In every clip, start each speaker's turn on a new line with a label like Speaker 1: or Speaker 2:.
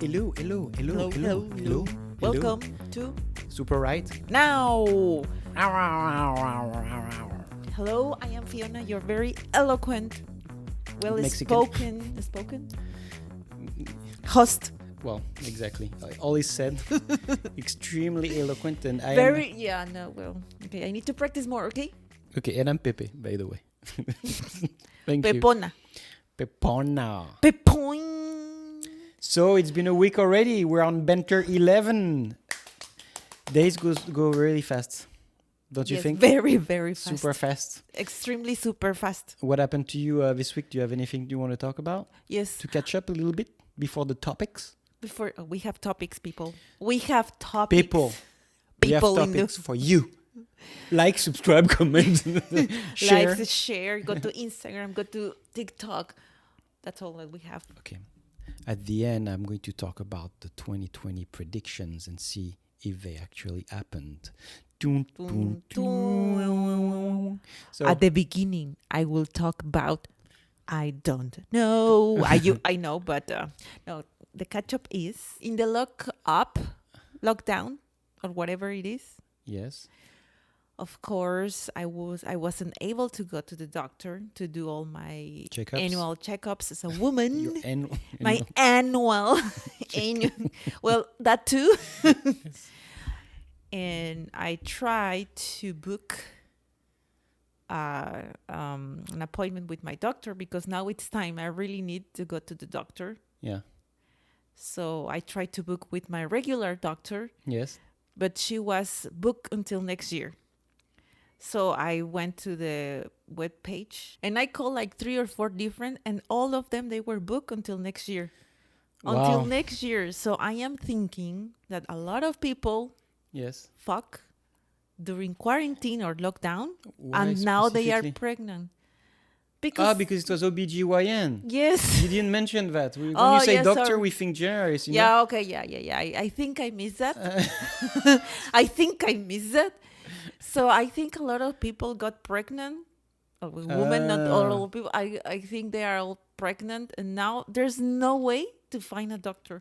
Speaker 1: Hello. Welcome to
Speaker 2: Super Right.
Speaker 1: Now. Hello, I am Fiona, your very eloquent, spoken host.
Speaker 2: Well, exactly. All is said. Extremely eloquent, and I
Speaker 1: Okay, I need to practice more, okay?
Speaker 2: Okay, and I'm Pepe, by the way. Thank
Speaker 1: Pepona.
Speaker 2: you. Pepona.
Speaker 1: Pepoing.
Speaker 2: So it's been a week already. We're on Banter 11. Days go really fast. Don't you think?
Speaker 1: Very, very fast.
Speaker 2: Super fast.
Speaker 1: Extremely super fast.
Speaker 2: What happened to you this week? Do you have anything you want to talk about?
Speaker 1: Yes.
Speaker 2: To catch up a little bit before the topics?
Speaker 1: We have topics, people. We have topics.
Speaker 2: People. We have topics for you. Like, subscribe, comment, share.
Speaker 1: Like, share. Go to Instagram. Go to TikTok. That's all that we have.
Speaker 2: Okay. At the end, I'm going to talk about the 2020 predictions and see if they actually happened. So,
Speaker 1: at the beginning, I will talk about I don't know. I know, but no. The catch-up is in the lockdown, or whatever it is.
Speaker 2: Yes.
Speaker 1: Of course, I wasn't able to go to the doctor to do all my annual checkups as a woman. My annual. Well, that too.
Speaker 2: Yes.
Speaker 1: And I tried to book an appointment with my doctor because now it's time. I really need to go to the doctor.
Speaker 2: Yeah.
Speaker 1: So I tried to book with my regular doctor.
Speaker 2: Yes.
Speaker 1: But she was booked until next year. So I went to the web page and I called like 3 or 4 different, and all of them, they were booked until next year.
Speaker 2: Wow.
Speaker 1: Until next year. So I am thinking that a lot of people fuck during quarantine or lockdown.
Speaker 2: Why
Speaker 1: and now they are pregnant.
Speaker 2: Because it was OBGYN.
Speaker 1: Yes.
Speaker 2: You didn't mention that. When you say doctor, sorry. We think generalist. You know?
Speaker 1: Okay. Yeah. I think I missed that. So I think a lot of people got pregnant. Women, not all people. I think they are all pregnant. And now there's no way to find a doctor.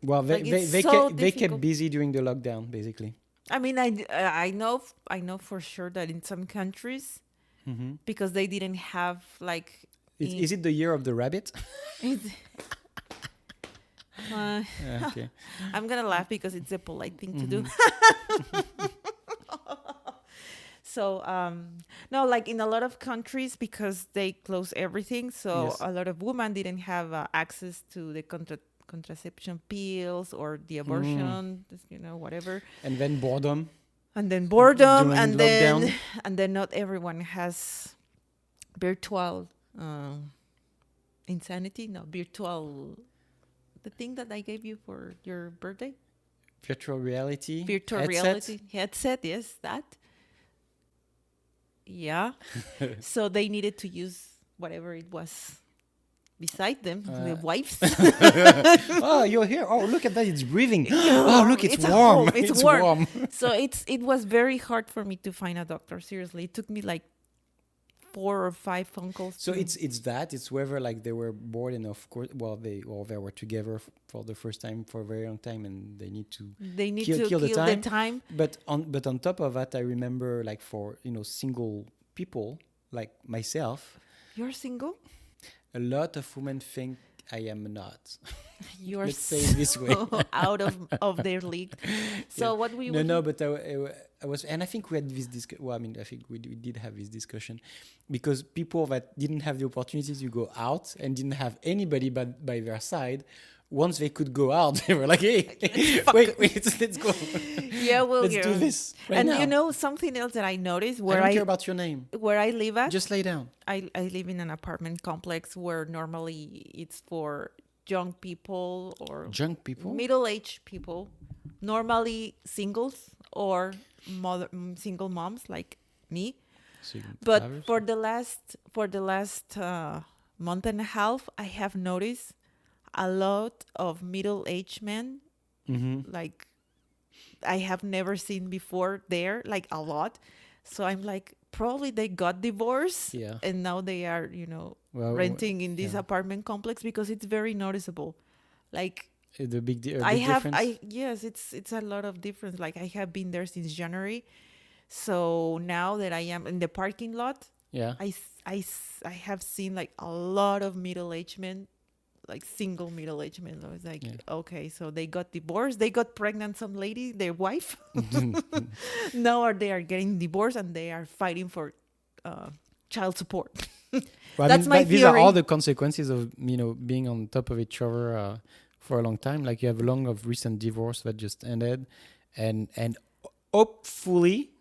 Speaker 2: Well, they kept busy during the lockdown, basically.
Speaker 1: I mean, I know for sure that in some countries, because they didn't have like...
Speaker 2: Is it the year of the rabbit?
Speaker 1: Okay. I'm going to laugh because it's a polite thing to do. So, no, like in a lot of countries, because they close everything, so a lot of women didn't have access to the contraception pills or the abortion, whatever.
Speaker 2: And then boredom.
Speaker 1: And then not everyone has virtual insanity. No, virtual, the thing that I gave you for your birthday.
Speaker 2: Virtual reality.
Speaker 1: Reality headset. Yes, that. Yeah. So they needed to use whatever it was beside them, the wipes.
Speaker 2: Oh, you're here. Oh, look at that. It's breathing. Oh, look, it's warm. It's warm.
Speaker 1: So it was very hard for me to find a doctor. Seriously. It took me like 4 or 5 phone calls.
Speaker 2: So it's whether like they were bored and of course, they were together for the first time for a very long time and they need to kill the time. But on top of that, I remember like for, single people like myself.
Speaker 1: You're single?
Speaker 2: A lot of women think I am not.
Speaker 1: You're
Speaker 2: Let's say it this way.
Speaker 1: Out of their league. So what we
Speaker 2: but I was, and I think we had this discussion. Well, I mean, I think we did have this discussion because people that didn't have the opportunity to go out and didn't have anybody but by their side, once they could go out, they were like, "Hey, wait, let's go.
Speaker 1: Yeah, let's
Speaker 2: do this right
Speaker 1: and
Speaker 2: now."
Speaker 1: Something else that I noticed
Speaker 2: I don't care about your name.
Speaker 1: Where I live at,
Speaker 2: just lay down.
Speaker 1: I live in an apartment complex where normally it's for young people or middle-aged people, normally singles or single moms like me. But for the last month and a half, I have noticed a lot of middle-aged men, like I have never seen before there, like a lot. So I'm like, probably they got divorced and now they are, renting in this apartment complex because it's very noticeable. Like
Speaker 2: The big difference?
Speaker 1: Yes, it's a lot of difference. Like, I have been there since January. So now that I am in the parking lot, I have seen like a lot of middle-aged men, like single middle-aged men. I was like, okay, so they got divorced, they got pregnant, some lady, their wife. Now they are getting divorced and they are fighting for child support.
Speaker 2: Well,
Speaker 1: That's my theory.
Speaker 2: These are all the consequences of being on top of each other for a long time. Like, you have a long of recent divorce that just ended, and hopefully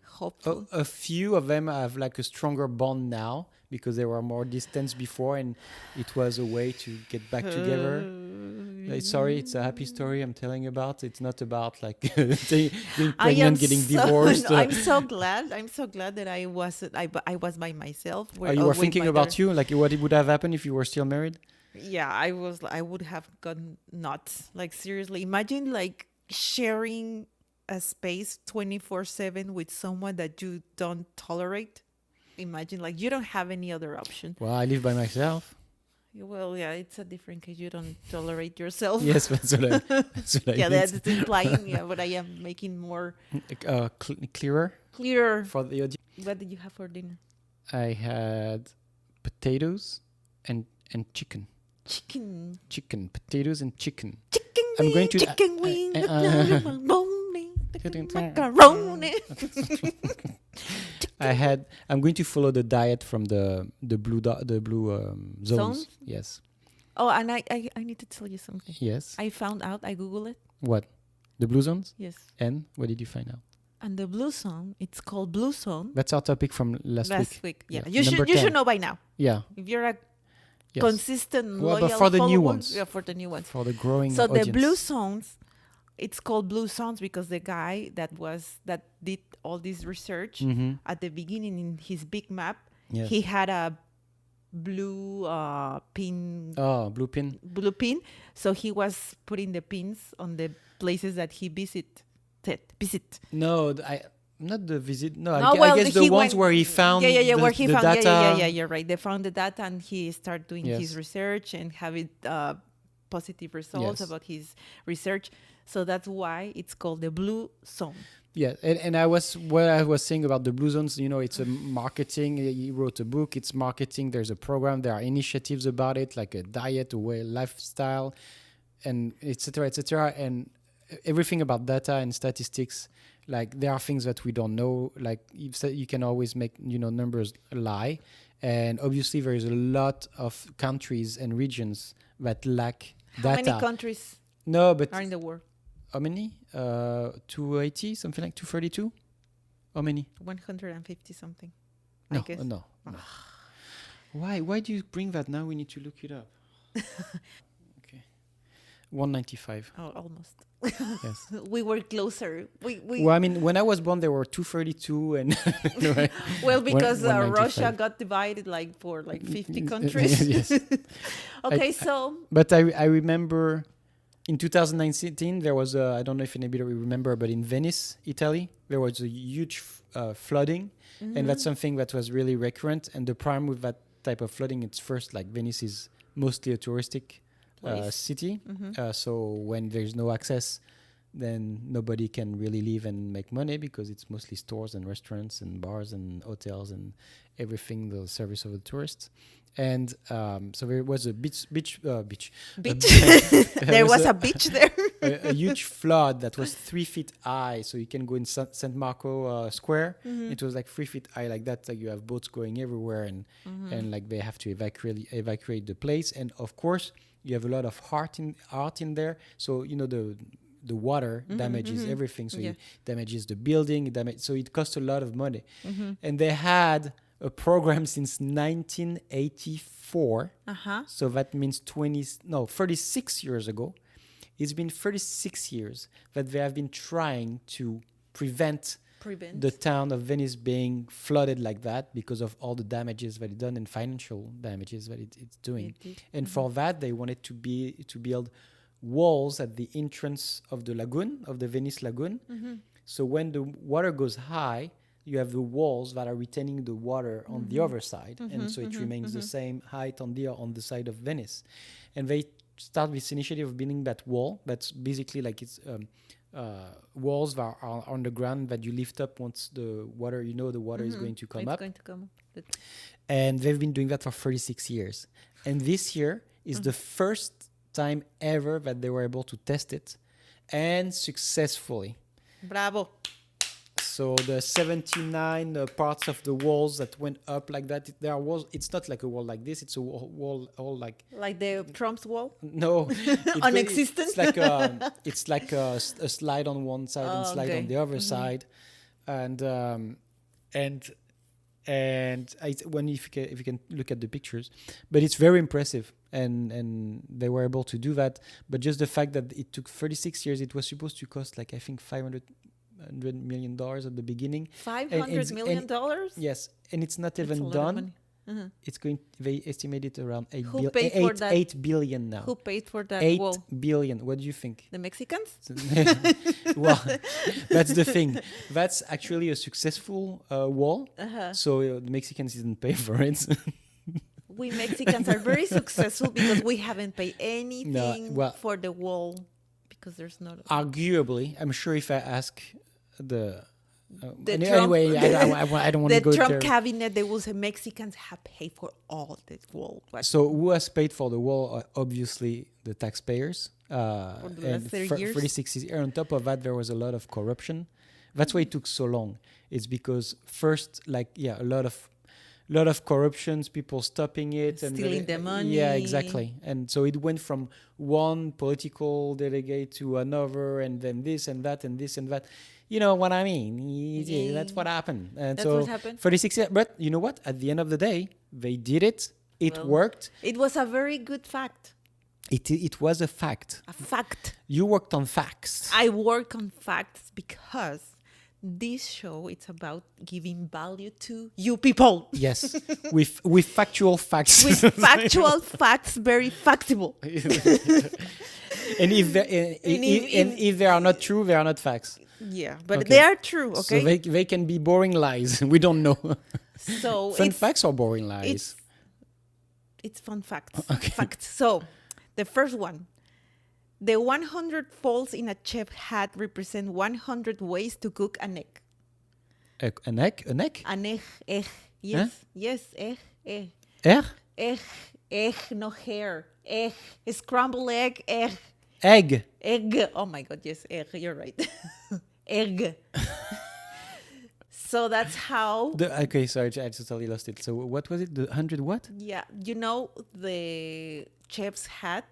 Speaker 2: a few of them have like a stronger bond now because they were more distant before, and it was a way to get back together. Sorry, it's a happy story I'm telling about. It's not about like being pregnant, getting divorced.
Speaker 1: I'm so glad that I was by myself.
Speaker 2: You were thinking about you, like what it would have happened if you were still married?
Speaker 1: Yeah, I would have gone nuts. Like, seriously, imagine like sharing a space 24/7 with someone that you don't tolerate. Imagine, like, you don't have any other option.
Speaker 2: Well, I live by myself.
Speaker 1: Well, yeah, it's a different case. You don't tolerate yourself.
Speaker 2: Yes, that's what I
Speaker 1: yeah, that's implying. Yeah, but I am making more
Speaker 2: clearer for the audience.
Speaker 1: What did you have for dinner?
Speaker 2: I had potatoes and chicken. Chicken, potatoes and chicken. I'm going to
Speaker 1: chicken wing, macaroni.
Speaker 2: I'm going to follow the diet from the blue zones. Yes.
Speaker 1: Oh, and I need to tell you something.
Speaker 2: Yes.
Speaker 1: I found out. I Googled it.
Speaker 2: What? The blue zones?
Speaker 1: Yes.
Speaker 2: And what did you find out?
Speaker 1: And the blue zone, it's called blue zone.
Speaker 2: That's our topic from last week.
Speaker 1: Yeah. You should know by now.
Speaker 2: Yeah.
Speaker 1: If you're a consistent, loyal
Speaker 2: but for the new ones.
Speaker 1: Yeah, for the new ones.
Speaker 2: For the growing
Speaker 1: audience.
Speaker 2: So
Speaker 1: the blue zones, it's called blue zones because the guy that did all this research at the beginning in his big map, he had a blue pin.
Speaker 2: Oh, blue pin.
Speaker 1: Blue pin. So he was putting the pins on the places that he visit.
Speaker 2: No, not the visit. No, I guess the ones where he found
Speaker 1: where he found
Speaker 2: data.
Speaker 1: Yeah, you're right. They found the data and he started doing his research and having positive results about his research. So that's why it's called the blue zone.
Speaker 2: Yeah, and I was saying about the blue zones, it's a marketing. He wrote a book, it's marketing, there's a program, there are initiatives about it, like a diet, a way, lifestyle, and et cetera, and everything about data and statistics. Like, there are things that we don't know, like you can always make, numbers lie. And obviously there is a lot of countries and regions that lack data.
Speaker 1: How many countries are in the world?
Speaker 2: How many? 280, something like 232? How many?
Speaker 1: 150 something.
Speaker 2: No,
Speaker 1: I guess.
Speaker 2: No. Why do you bring that now? We need to look it up. Okay. 195.
Speaker 1: Oh, almost.
Speaker 2: Yes.
Speaker 1: We were closer.
Speaker 2: Well, I mean, when I was born, there were 232 and...
Speaker 1: Well, because Russia got divided for 50 countries.
Speaker 2: Yes.
Speaker 1: Okay,
Speaker 2: But I remember... In 2019, there was I don't know if anybody remember, but in Venice, Italy, there was a huge flooding. And that's something that was really recurrent. And the problem with that type of flooding, it's first, like, Venice is mostly a touristic city. So when there's no access, then nobody can really live and make money because it's mostly stores and restaurants and bars and hotels and everything, the service of the tourists. And so there was a beach. There
Speaker 1: was a beach there.
Speaker 2: a huge flood that was 3 feet high. So you can go in St. Marco Square. It was like 3 feet high, like that. Like, you have boats going everywhere, and like they have to evacuate the place. And of course, you have a lot of art in there. So the water damages everything. So it damages the building. So it costs a lot of money. And they had a program since 1984. So that means 36 years ago. It's been 36 years that they have been trying to prevent the town of Venice being flooded like that because of all the damages that it's done and financial damages that it's doing. And for that, they wanted to build walls at the entrance of the lagoon, of the Venice lagoon. So when the water goes high, you have the walls that are retaining the water on the other side. And so it remains the same height on the side of Venice. And they start this initiative of building that wall. That's basically like it's walls that are on the ground that you lift up once the water, the water is going to come up.
Speaker 1: It's going to come up.
Speaker 2: And they've been doing that for 36 years. And this year is the first time ever that they were able to test it, and successfully.
Speaker 1: Bravo.
Speaker 2: So the 79 parts of the walls that went up like that, there are walls. It's not like a wall like this. It's a wall all like
Speaker 1: the Trump's wall.
Speaker 2: No,
Speaker 1: Unexistent.
Speaker 2: It's like a slide on one side and slide on the other side, and if you can look at the pictures, but it's very impressive, and they were able to do that. But just the fact that it took 36 years, it was supposed to cost like I think $500 million at the beginning.
Speaker 1: $500 million?
Speaker 2: Yes, and it's not even done. It's going. They estimate it around 8 billion now.
Speaker 1: Who paid for that
Speaker 2: 8
Speaker 1: wall?
Speaker 2: billion. What do you think?
Speaker 1: The Mexicans?
Speaker 2: Well, that's the thing. That's actually a successful wall. So the Mexicans didn't pay for it.
Speaker 1: We Mexicans are very successful because we haven't paid anything for the wall, because there's not.
Speaker 2: Arguably, I'm sure if I ask the
Speaker 1: Trump,
Speaker 2: anyway, I don't want to go there.
Speaker 1: The Trump cabinet, they will say Mexicans have paid for all the wall.
Speaker 2: So who has paid for the wall? Obviously, the taxpayers.
Speaker 1: For the last 30 years.
Speaker 2: 36 years. On top of that, there was a lot of corruption. That's why it took so long. It's because first, a lot of corruptions, people stopping it and
Speaker 1: stealing the money.
Speaker 2: Yeah, exactly. And so it went from one political delegate to another, and then this and that and this and that. You know what I mean? That's what happened. And
Speaker 1: that's what happened.
Speaker 2: 36 years. But you know what? At the end of the day, they did it. It worked.
Speaker 1: It was a very good fact.
Speaker 2: It was a fact.
Speaker 1: A fact.
Speaker 2: You worked on facts.
Speaker 1: I work on facts because this show, it's about giving value to you people.
Speaker 2: Yes, with factual facts.
Speaker 1: With factual facts, very factable.
Speaker 2: And if they are not true, they are not facts.
Speaker 1: Yeah, but they are true, okay?
Speaker 2: So they can be boring lies. We don't know.
Speaker 1: So
Speaker 2: fun facts or boring lies?
Speaker 1: It's fun facts.
Speaker 2: Okay.
Speaker 1: Facts. So the first one. The 100 folds in a chef hat represent 100 ways to cook an egg.
Speaker 2: An egg? An egg?
Speaker 1: An egg. Yes. Huh? Yes, egg.
Speaker 2: Egg?
Speaker 1: Egg, no hair. Egg. Scrambled egg.
Speaker 2: Egg.
Speaker 1: Oh my God, yes, egg. You're right. Egg. So that's how...
Speaker 2: Okay, sorry, I totally lost it. So what was it? The 100 what?
Speaker 1: Yeah, the chef's hat?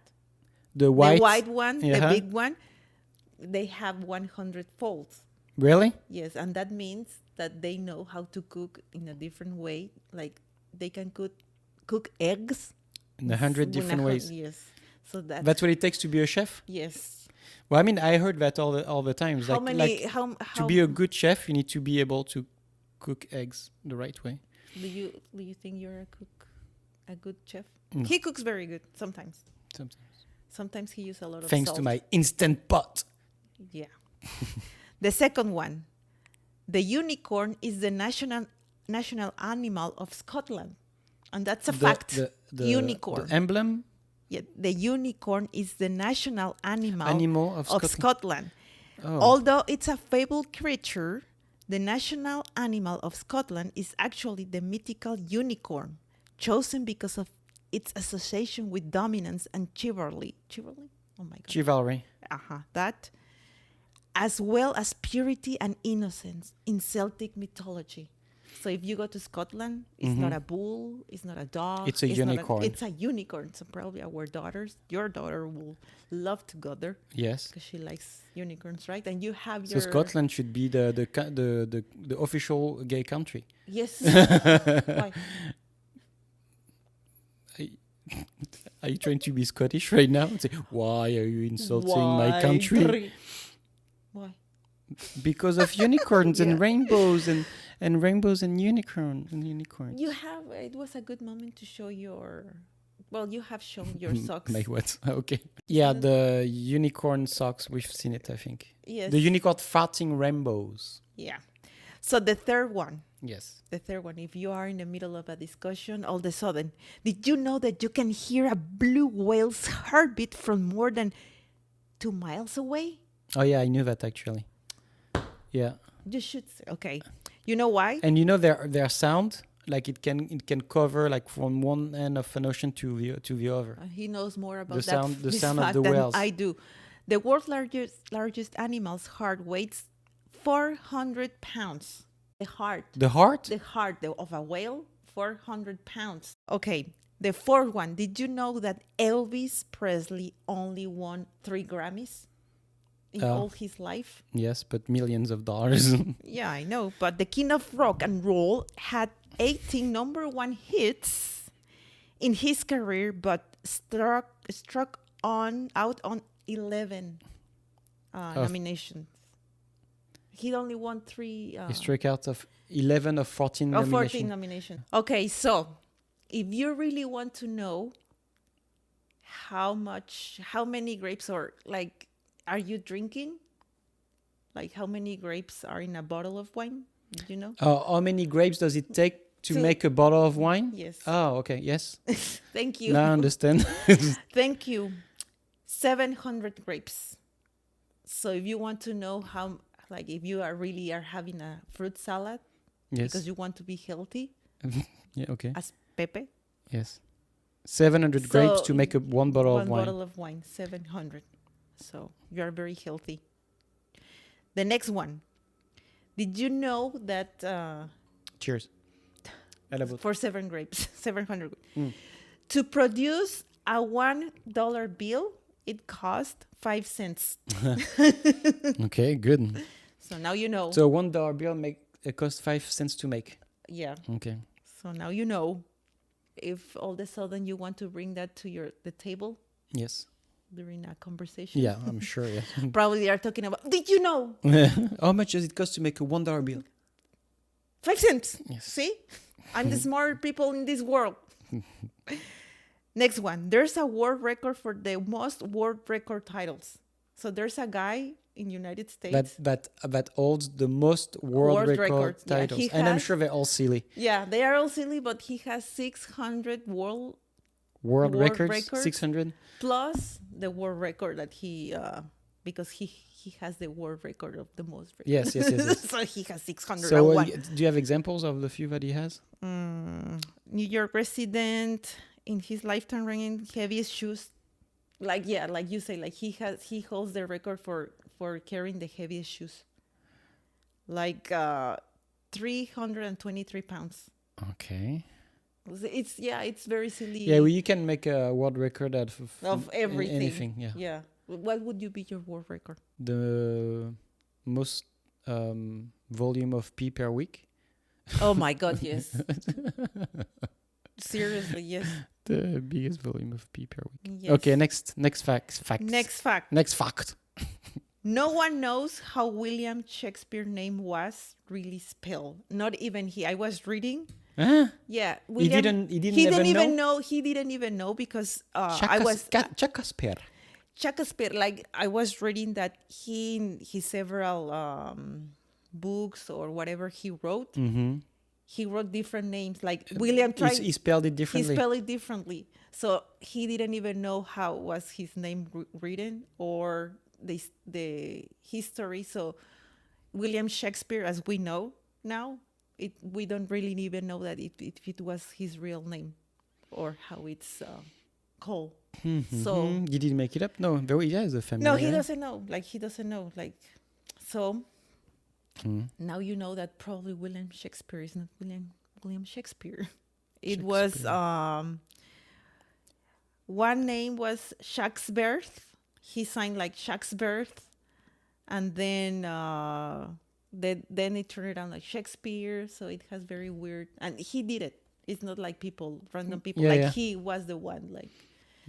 Speaker 2: The white
Speaker 1: one, the big one, they have 100 folds.
Speaker 2: Really?
Speaker 1: Yes, and that means that they know how to cook in a different way. Like they can cook eggs
Speaker 2: in 100 different ways.
Speaker 1: Yes, so that's
Speaker 2: what it takes to be a chef.
Speaker 1: Yes.
Speaker 2: Well, I mean, I heard that all the times.
Speaker 1: How
Speaker 2: to be a good chef, you need to be able to cook eggs the right way.
Speaker 1: Do you think you're a good chef? Mm. He cooks very good sometimes. Sometimes he uses a lot of
Speaker 2: thanks
Speaker 1: salt.
Speaker 2: To my Instant Pot.
Speaker 1: Yeah. The second one. The unicorn is the national animal of Scotland. And that's a fact. The unicorn.
Speaker 2: The emblem?
Speaker 1: Yeah, the unicorn is the national animal of Scotland.
Speaker 2: Oh.
Speaker 1: Although it's a fabled creature, the national animal of Scotland is actually the mythical unicorn, chosen because of its association with dominance and chivalry. Chivalry? Oh my God.
Speaker 2: Chivalry.
Speaker 1: That, as well as purity and innocence in Celtic mythology. So if you go to Scotland, it's not a bull, it's not a dog.
Speaker 2: It's a unicorn.
Speaker 1: It's a unicorn. So probably your daughter will love to go there.
Speaker 2: Yes.
Speaker 1: Because she likes unicorns, right? And you have
Speaker 2: So Scotland should be the official gay country.
Speaker 1: Yes. Why?
Speaker 2: Are you trying to be Scottish right now? And say, why are you insulting my country?
Speaker 1: Why?
Speaker 2: Because of unicorns and rainbows and rainbows and unicorns.
Speaker 1: It was a good moment to show you have shown your socks.
Speaker 2: My what? Okay. Yeah, the unicorn socks, we've seen it, I think.
Speaker 1: Yes.
Speaker 2: The unicorn farting rainbows.
Speaker 1: Yeah. So the third one.
Speaker 2: Yes.
Speaker 1: The third one, if you are in the middle of a discussion, all of a sudden, did you know that you can hear a blue whale's heartbeat from more than 2 miles away?
Speaker 2: Oh, yeah, I knew that actually. Yeah.
Speaker 1: You should say, okay. You know why?
Speaker 2: And you know their sound, like it can cover like from one end of an ocean to the other.
Speaker 1: He knows more about
Speaker 2: the sound of the
Speaker 1: than
Speaker 2: whales.
Speaker 1: I do. The world's largest animal's heart weighs 400 pounds. The heart of a whale, 400 pounds. Okay, the fourth one. Did you know that Elvis Presley only won 3 Grammys in all his life?
Speaker 2: Yes, but millions of dollars.
Speaker 1: Yeah, I know. But the king of rock and roll had 18 number 1 hits in his career, but struck out on 11 nominations. He only won 3.
Speaker 2: He struck out of 11 of 14 nominations.
Speaker 1: 14 nominations. Okay, so if you really want to know how many grapes are you drinking? Like how many grapes are in a bottle of wine? Did you know?
Speaker 2: How many grapes does it take to make a bottle of wine?
Speaker 1: Yes.
Speaker 2: Oh, okay. Yes.
Speaker 1: Thank you.
Speaker 2: Now I understand.
Speaker 1: Thank you. 700 grapes. So if you want to know how, like if you are having a fruit salad,
Speaker 2: yes,
Speaker 1: because you want to be healthy.
Speaker 2: Yeah. Okay.
Speaker 1: As Pepe.
Speaker 2: Yes. 700 grapes to make one bottle of wine.
Speaker 1: 1 bottle of wine. 700. So you are very healthy. The next one. Did you know that?
Speaker 2: Cheers.
Speaker 1: For 700 grapes. To produce a $1 bill, it cost 5 cents.
Speaker 2: Okay, good.
Speaker 1: So now you know.
Speaker 2: So $1 bill cost 5 cents to make.
Speaker 1: Yeah.
Speaker 2: Okay.
Speaker 1: So now you know. If all of a sudden you want to bring that to the table.
Speaker 2: Yes.
Speaker 1: During a conversation.
Speaker 2: Yeah, I'm sure. Yeah.
Speaker 1: Probably they are talking about. Did you know?
Speaker 2: How much does it cost to make a $1 bill?
Speaker 1: 5 cents.
Speaker 2: Yes.
Speaker 1: See, I'm the smart people in this world. Next one. There's a world record for the most world record titles. So there's a guy in United States
Speaker 2: that holds the most world record titles,
Speaker 1: yeah,
Speaker 2: and I'm sure they're all silly.
Speaker 1: Yeah, they are all silly, but he has 600 world
Speaker 2: records. 600
Speaker 1: plus the world record that he because he has the world record of the most records.
Speaker 2: Yes.
Speaker 1: So he has 601.
Speaker 2: So do you have examples of the few that he has?
Speaker 1: New York resident in his lifetime ranking heaviest shoes. Like you say, like he holds the record for carrying the heaviest shoes. Like 323 pounds.
Speaker 2: Okay.
Speaker 1: It's very silly.
Speaker 2: Yeah, well, you can make a world record out
Speaker 1: of everything.
Speaker 2: Anything, yeah.
Speaker 1: Yeah. What would you be your world record?
Speaker 2: The most volume of pee per week.
Speaker 1: Oh my God, yes. Seriously, yes.
Speaker 2: The biggest volume of pee per week.
Speaker 1: Yes.
Speaker 2: Okay, next fact.
Speaker 1: Next fact. No one knows how William Shakespeare's name was really spelled. Not even he. I was reading.
Speaker 2: Huh?
Speaker 1: Yeah,
Speaker 2: William, he didn't even know.
Speaker 1: He didn't even know because Shakespeare. Like I was reading that he his several books or whatever he wrote.
Speaker 2: Mm-hmm.
Speaker 1: He wrote different names. Like William tried.
Speaker 2: He spelled it differently.
Speaker 1: He spelled it differently. So he didn't even know how was his name written or the history. So William Shakespeare, as we know now, we don't really even know that if it was his real name or how it's called.
Speaker 2: Mm-hmm.
Speaker 1: So
Speaker 2: did he make it up? No, he has a family.
Speaker 1: No, he doesn't know. He doesn't know. So. Now you know that probably William Shakespeare is not William Shakespeare. It was one name was Shakespeare. He signed like Shakespeare, and then it turned around like Shakespeare. So it has very weird, and he did it. It's not like random people. He was the one like.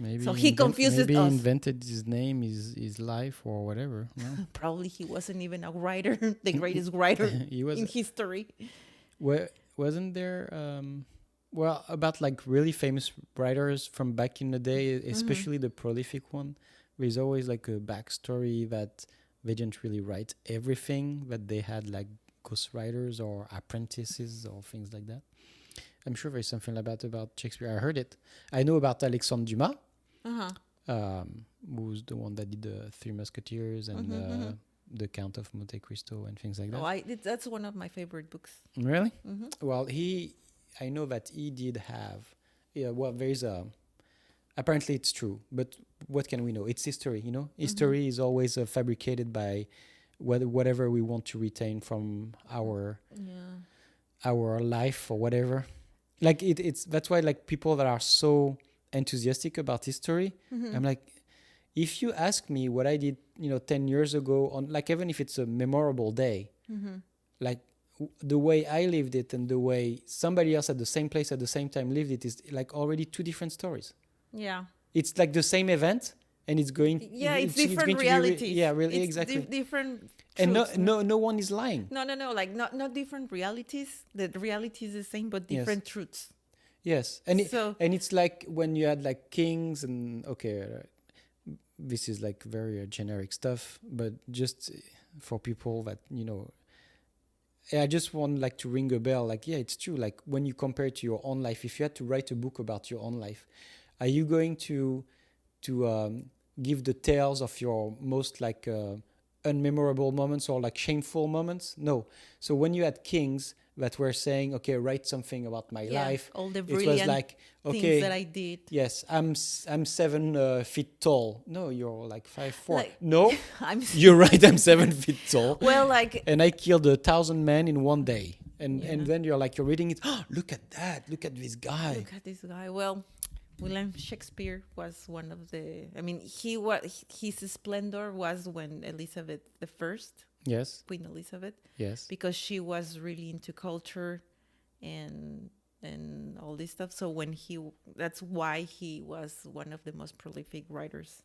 Speaker 2: Maybe
Speaker 1: so he confuses
Speaker 2: maybe
Speaker 1: us.
Speaker 2: He invented his name, his life, or whatever. No?
Speaker 1: Probably he wasn't even a writer, the greatest writer in history.
Speaker 2: Wasn't there? About like really famous writers from back in the day, especially the prolific one. There's always like a backstory that they didn't really write everything, but they had like ghostwriters or apprentices or things like that. I'm sure there's something about Shakespeare. I heard it. I know about Alexandre Dumas, who's the one that did the Three Musketeers and the Count of Monte Cristo and things like that.
Speaker 1: Oh, that's one of my favorite books.
Speaker 2: Really? Well, I know that he did have. Yeah. Well, there's a. Apparently, it's true, but what can we know? It's history, you know. History is always fabricated by whatever we want to retain from our life or whatever. Like it's that's why like people that are so enthusiastic about history, I'm like, if you ask me what I did, 10 years ago on like even if it's a memorable day, like the way I lived it and the way somebody else at the same place at the same time lived it is like already two different stories.
Speaker 1: Yeah.
Speaker 2: It's like the same event and it's going.
Speaker 1: Yeah, it's different realities.
Speaker 2: Really, it's exactly.
Speaker 1: Different.
Speaker 2: And
Speaker 1: truths.
Speaker 2: no one is lying.
Speaker 1: No. Like not different realities. The reality is the same, but different truths.
Speaker 2: Yes, and it's like when you had like kings and this is like very generic stuff, but just for people that I just want like to ring a bell. Like it's true. Like when you compare it to your own life, if you had to write a book about your own life, are you going to give the tales of your most like unmemorable moments or like shameful moments? No. So when you had kings that were saying, okay, write something about my life,
Speaker 1: all the brilliant
Speaker 2: it was like,
Speaker 1: things that I did.
Speaker 2: Yes, I'm 7 feet tall. No, you're like 5'4". Like, no, you're right. I'm 7 feet tall.
Speaker 1: Well, like,
Speaker 2: and I killed 1,000 men in one day. And then you're reading it. Oh, look at that! Look at this guy!
Speaker 1: Look at this guy! Well, William Shakespeare was one of the. I mean, his splendor was when Elizabeth I.
Speaker 2: Yes.
Speaker 1: Queen Elizabeth.
Speaker 2: Yes.
Speaker 1: Because she was really into culture, and all this stuff. So that's why he was one of the most prolific writers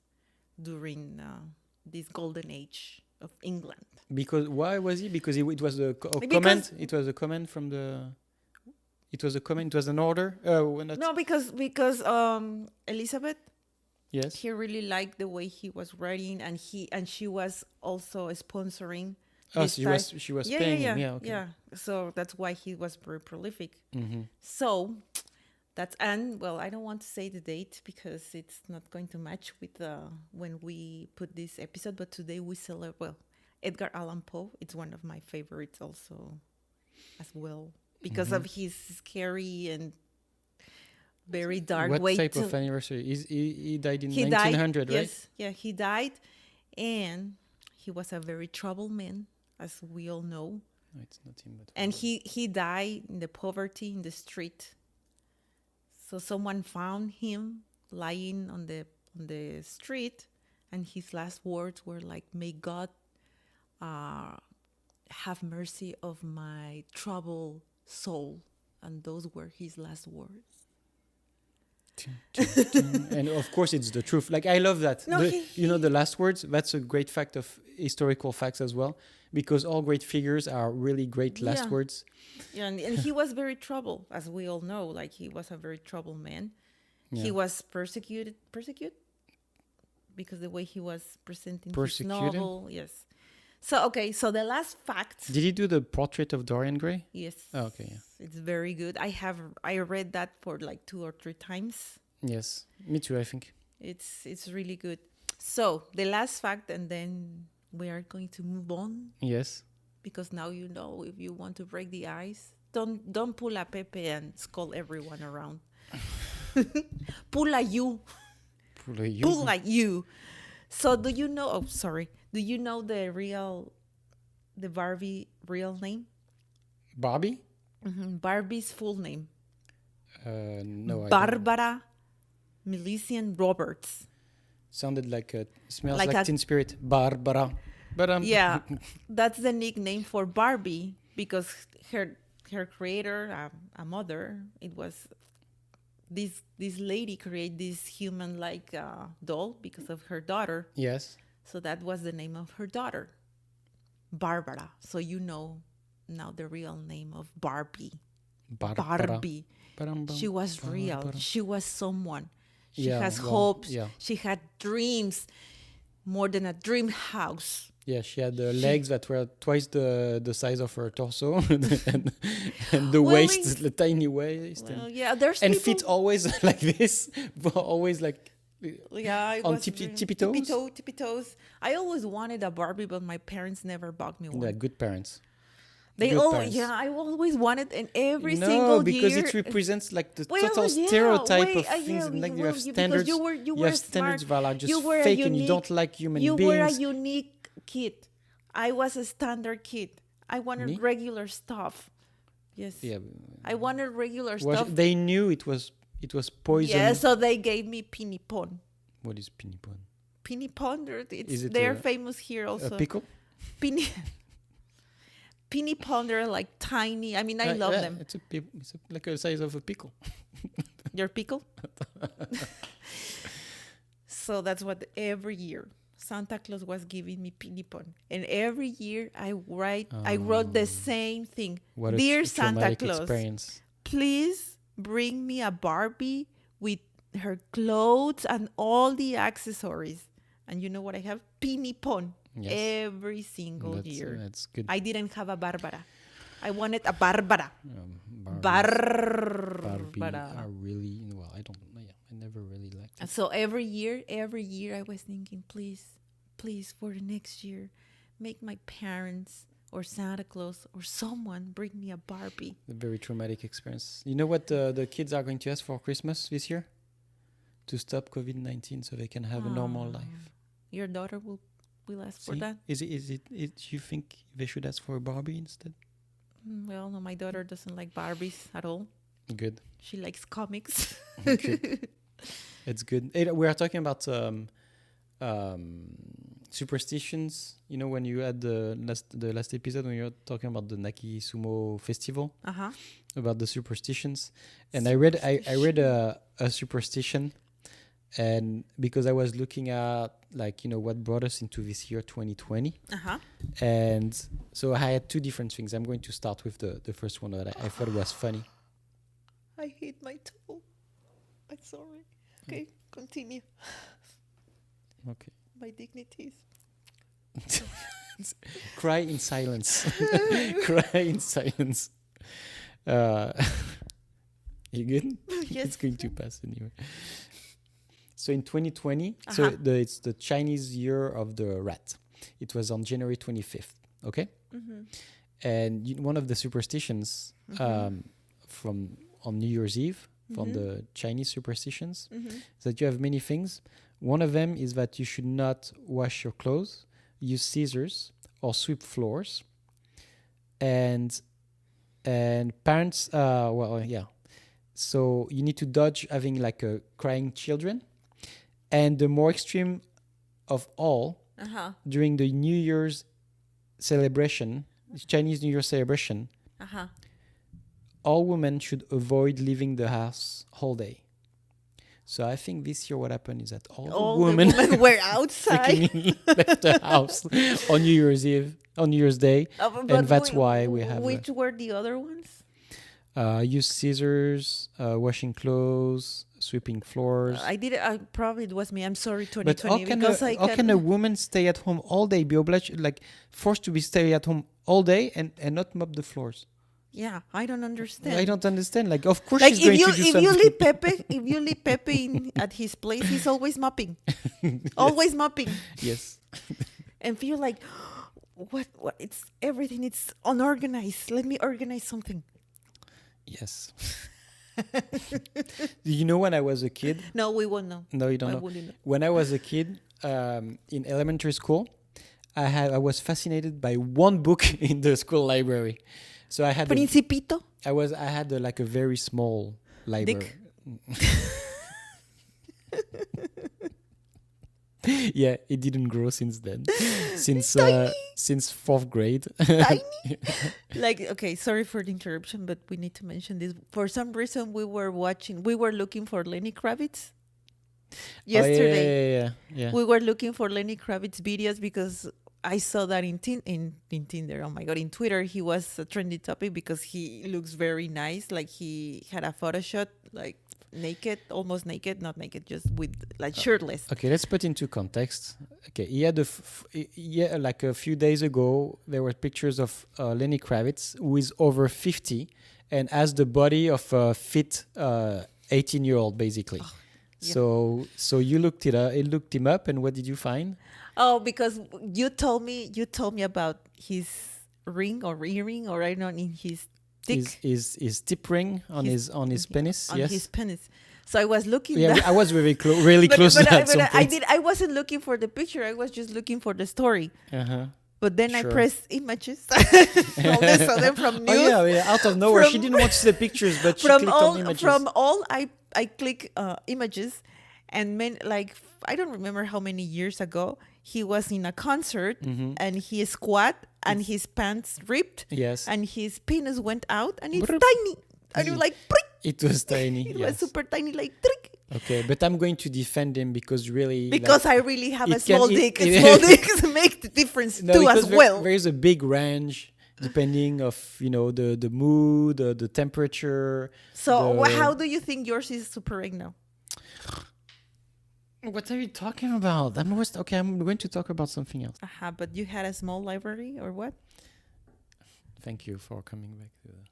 Speaker 1: during this golden age of England.
Speaker 2: Because why was he? Because it was a comment. It was a comment from the. It was a comment. It was an order.
Speaker 1: No, because Elizabeth.
Speaker 2: Yes.
Speaker 1: He really liked the way he was writing, and she was also sponsoring.
Speaker 2: Oh, so she was paying him. Yeah. Okay.
Speaker 1: Yeah. So that's why he was very prolific.
Speaker 2: Mm-hmm.
Speaker 1: So I don't want to say the date because it's not going to match with when we put this episode. But today we celebrate Edgar Allan Poe. It's one of my favorites also, as well, because of his scary and very dark way.
Speaker 2: What type of anniversary? He died in 1900, right?
Speaker 1: Yes, yeah, he died, and he was a very troubled man, as we all know.
Speaker 2: No, it's not him. But
Speaker 1: and he died in the poverty in the street. So someone found him lying on the street, and his last words were like, "May God have mercy of my troubled soul," and those were his last words.
Speaker 2: And of course it's the truth. Like I love that.
Speaker 1: No,
Speaker 2: the last words, that's a great fact of historical facts as well, because all great figures are really great last words.
Speaker 1: Yeah, and he was very troubled, as we all know. Like he was a very troubled man. He was persecuted because the way he was presenting his novel. Yes. So the last fact.
Speaker 2: Did he do the portrait of Dorian Gray?
Speaker 1: Yes.
Speaker 2: Oh, okay, yeah.
Speaker 1: It's very good. I read that for like 2 or 3 times.
Speaker 2: Yes, me too, I think.
Speaker 1: It's really good. So the last fact, and then we are going to move on.
Speaker 2: Yes.
Speaker 1: Because now if you want to break the ice, don't pull a Pepe and scold everyone around. Pull a you. Pull a you. So do you know? Oh, sorry. Do you know the Barbie real name?
Speaker 2: Barbie?
Speaker 1: Mm-hmm. Barbie's full name.
Speaker 2: No.
Speaker 1: Barbara Millicent Roberts.
Speaker 2: Sounded like smells like Teen Spirit. Barbara. But
Speaker 1: yeah, that's the nickname for Barbie because her creator, a mother, it was this lady created this human-like doll because of her daughter.
Speaker 2: Yes.
Speaker 1: So that was the name of her daughter, Barbara. So now the real name of Barbie. Barbie. She was real. She was someone. She has hopes. Yeah. She had dreams, more than a dream house.
Speaker 2: Yeah, she had legs that were twice the size of her torso, and the waist, the tiny waist.
Speaker 1: Well, yeah, there's
Speaker 2: and feet always like this, always like on tippy toes.
Speaker 1: Tippy toes. I always wanted a Barbie, but my parents never bought me one.
Speaker 2: Yeah, good parents.
Speaker 1: I always wanted, and every single year.
Speaker 2: No, because it represents like the total stereotype of things, and like you have standards. You have standards that are just fake, and you don't like human beings.
Speaker 1: You were a unique kid. I was a standard kid. I wanted regular stuff. Yes. Yeah. I wanted regular stuff.
Speaker 2: They knew it was poison.
Speaker 1: Yeah, so they gave me pinipon.
Speaker 2: What is pinipon?
Speaker 1: Pinipon, they're famous here also.
Speaker 2: A pickle?
Speaker 1: Pinipon, they're like tiny. I mean, I love them.
Speaker 2: It's like the size of a pickle.
Speaker 1: Your pickle? So that's what every year Santa Claus was giving me pinipon. And every year I wrote the same thing. Dear Santa Claus, experience. Please bring me a Barbie with her clothes and all the accessories. And you know what I have? Pinipon. Yes. Every single year.
Speaker 2: That's good.
Speaker 1: I didn't have a Barbara. I wanted a Barbara.
Speaker 2: Barbie are really I don't know. Yeah, I never really liked it.
Speaker 1: So every year I was thinking, please, for the next year, make my parents or Santa Claus or someone bring me a Barbie.
Speaker 2: A very traumatic experience. You know what the kids are going to ask for Christmas this year? To stop COVID-19 so they can have a normal life.
Speaker 1: Your daughter will ask for that.
Speaker 2: Is it you think they should ask for a Barbie instead?
Speaker 1: Well, no, my daughter doesn't like Barbies at all.
Speaker 2: Good.
Speaker 1: She likes comics.
Speaker 2: Good. It's good. We are talking about superstitions. You know, when you had the last episode when you were talking about the Naki Sumo festival, about the superstitions, and I read a superstition. And because I was looking at what brought us into this year 2020, and so I had two different things. I'm going to start with the first one that I thought was funny.
Speaker 1: I hate my toe. I'm sorry. Okay, continue.
Speaker 2: Okay.
Speaker 1: My dignity
Speaker 2: Cry in silence. Cry in silence. You good?
Speaker 1: Yes.
Speaker 2: It's going to pass anyway. So in 2020, it's the Chinese year of the rat. It was on January 25th, okay? Mm-hmm. And one of the superstitions from on New Year's Eve, from the Chinese superstitions, is that you have many things. One of them is that you should not wash your clothes, use scissors, or sweep floors. And parents, so you need to dodge having like a crying children. And the more extreme of all, during the New Year's celebration, Chinese New Year celebration, all women should avoid leaving the house all day. So I think this year what happened is that all the women
Speaker 1: were outside,
Speaker 2: left the house on New Year's Eve, on New Year's Day, and that's why we have.
Speaker 1: Which were the other ones?
Speaker 2: Use scissors, washing clothes, sweeping floors.
Speaker 1: Probably it was me. I'm sorry, 2020.
Speaker 2: But how can a woman stay at home all day, be obliged, forced to be stay at home all day and not mop the floors?
Speaker 1: Yeah, I don't understand.
Speaker 2: I don't understand. Of course she's going to do something.
Speaker 1: If you leave Pepe at his place, he's always mopping. Always mopping.
Speaker 2: Yes.
Speaker 1: And feel like, what? It's everything. It's unorganized. Let me organize something.
Speaker 2: Yes. Do you know when I was a kid?
Speaker 1: No, we won't know.
Speaker 2: No, you don't know. When I was a kid, in elementary school, I was fascinated by one book in the school library. So I had
Speaker 1: Principito.
Speaker 2: I had a very small library. Yeah, it didn't grow since then. Since fourth grade.
Speaker 1: Tiny. Okay, sorry for the interruption, but we need to mention this. For some reason, we were looking for Lenny Kravitz. Yesterday,
Speaker 2: yeah.
Speaker 1: We were looking for Lenny Kravitz videos because I saw that in Tinder. Oh my God, in Twitter, he was a trendy topic because he looks very nice. Like he had a photo shot, naked, almost naked, not naked, just with like shirtless.
Speaker 2: Okay, let's put into context. Okay, he had like a few days ago, there were pictures of Lenny Kravitz, who is over 50 and has the body of a fit 18-year-old, basically. Oh, yeah. So you looked him up, and what did you find?
Speaker 1: Oh, because you told me about his ring or earring, or I don't know, in his dick.
Speaker 2: His tip ring on his penis.
Speaker 1: On
Speaker 2: yes,
Speaker 1: his penis. So I was looking.
Speaker 2: Yeah, I was really close to that.
Speaker 1: I wasn't looking for the picture. I was just looking for the story. But then I pressed images. All this, so then from news.
Speaker 2: Oh yeah, out of nowhere. She didn't want to see the pictures, but she clicked on images.
Speaker 1: From all, I click images, and I don't remember how many years ago he was in a concert, and he squat and his pants ripped.
Speaker 2: Yes.
Speaker 1: And his penis went out, and it's tiny. And you're like, prick.
Speaker 2: It was tiny.
Speaker 1: It was super tiny, like trick.
Speaker 2: Okay, but I'm going to defend him because
Speaker 1: I really have a small dick. Small dicks make the difference too as well.
Speaker 2: There is a big range depending of the mood, the temperature.
Speaker 1: So how do you think yours is super egg now?
Speaker 2: What are you talking about? I'm going to talk about something else.
Speaker 1: But you had a small library or what?
Speaker 2: Thank you for coming back to that.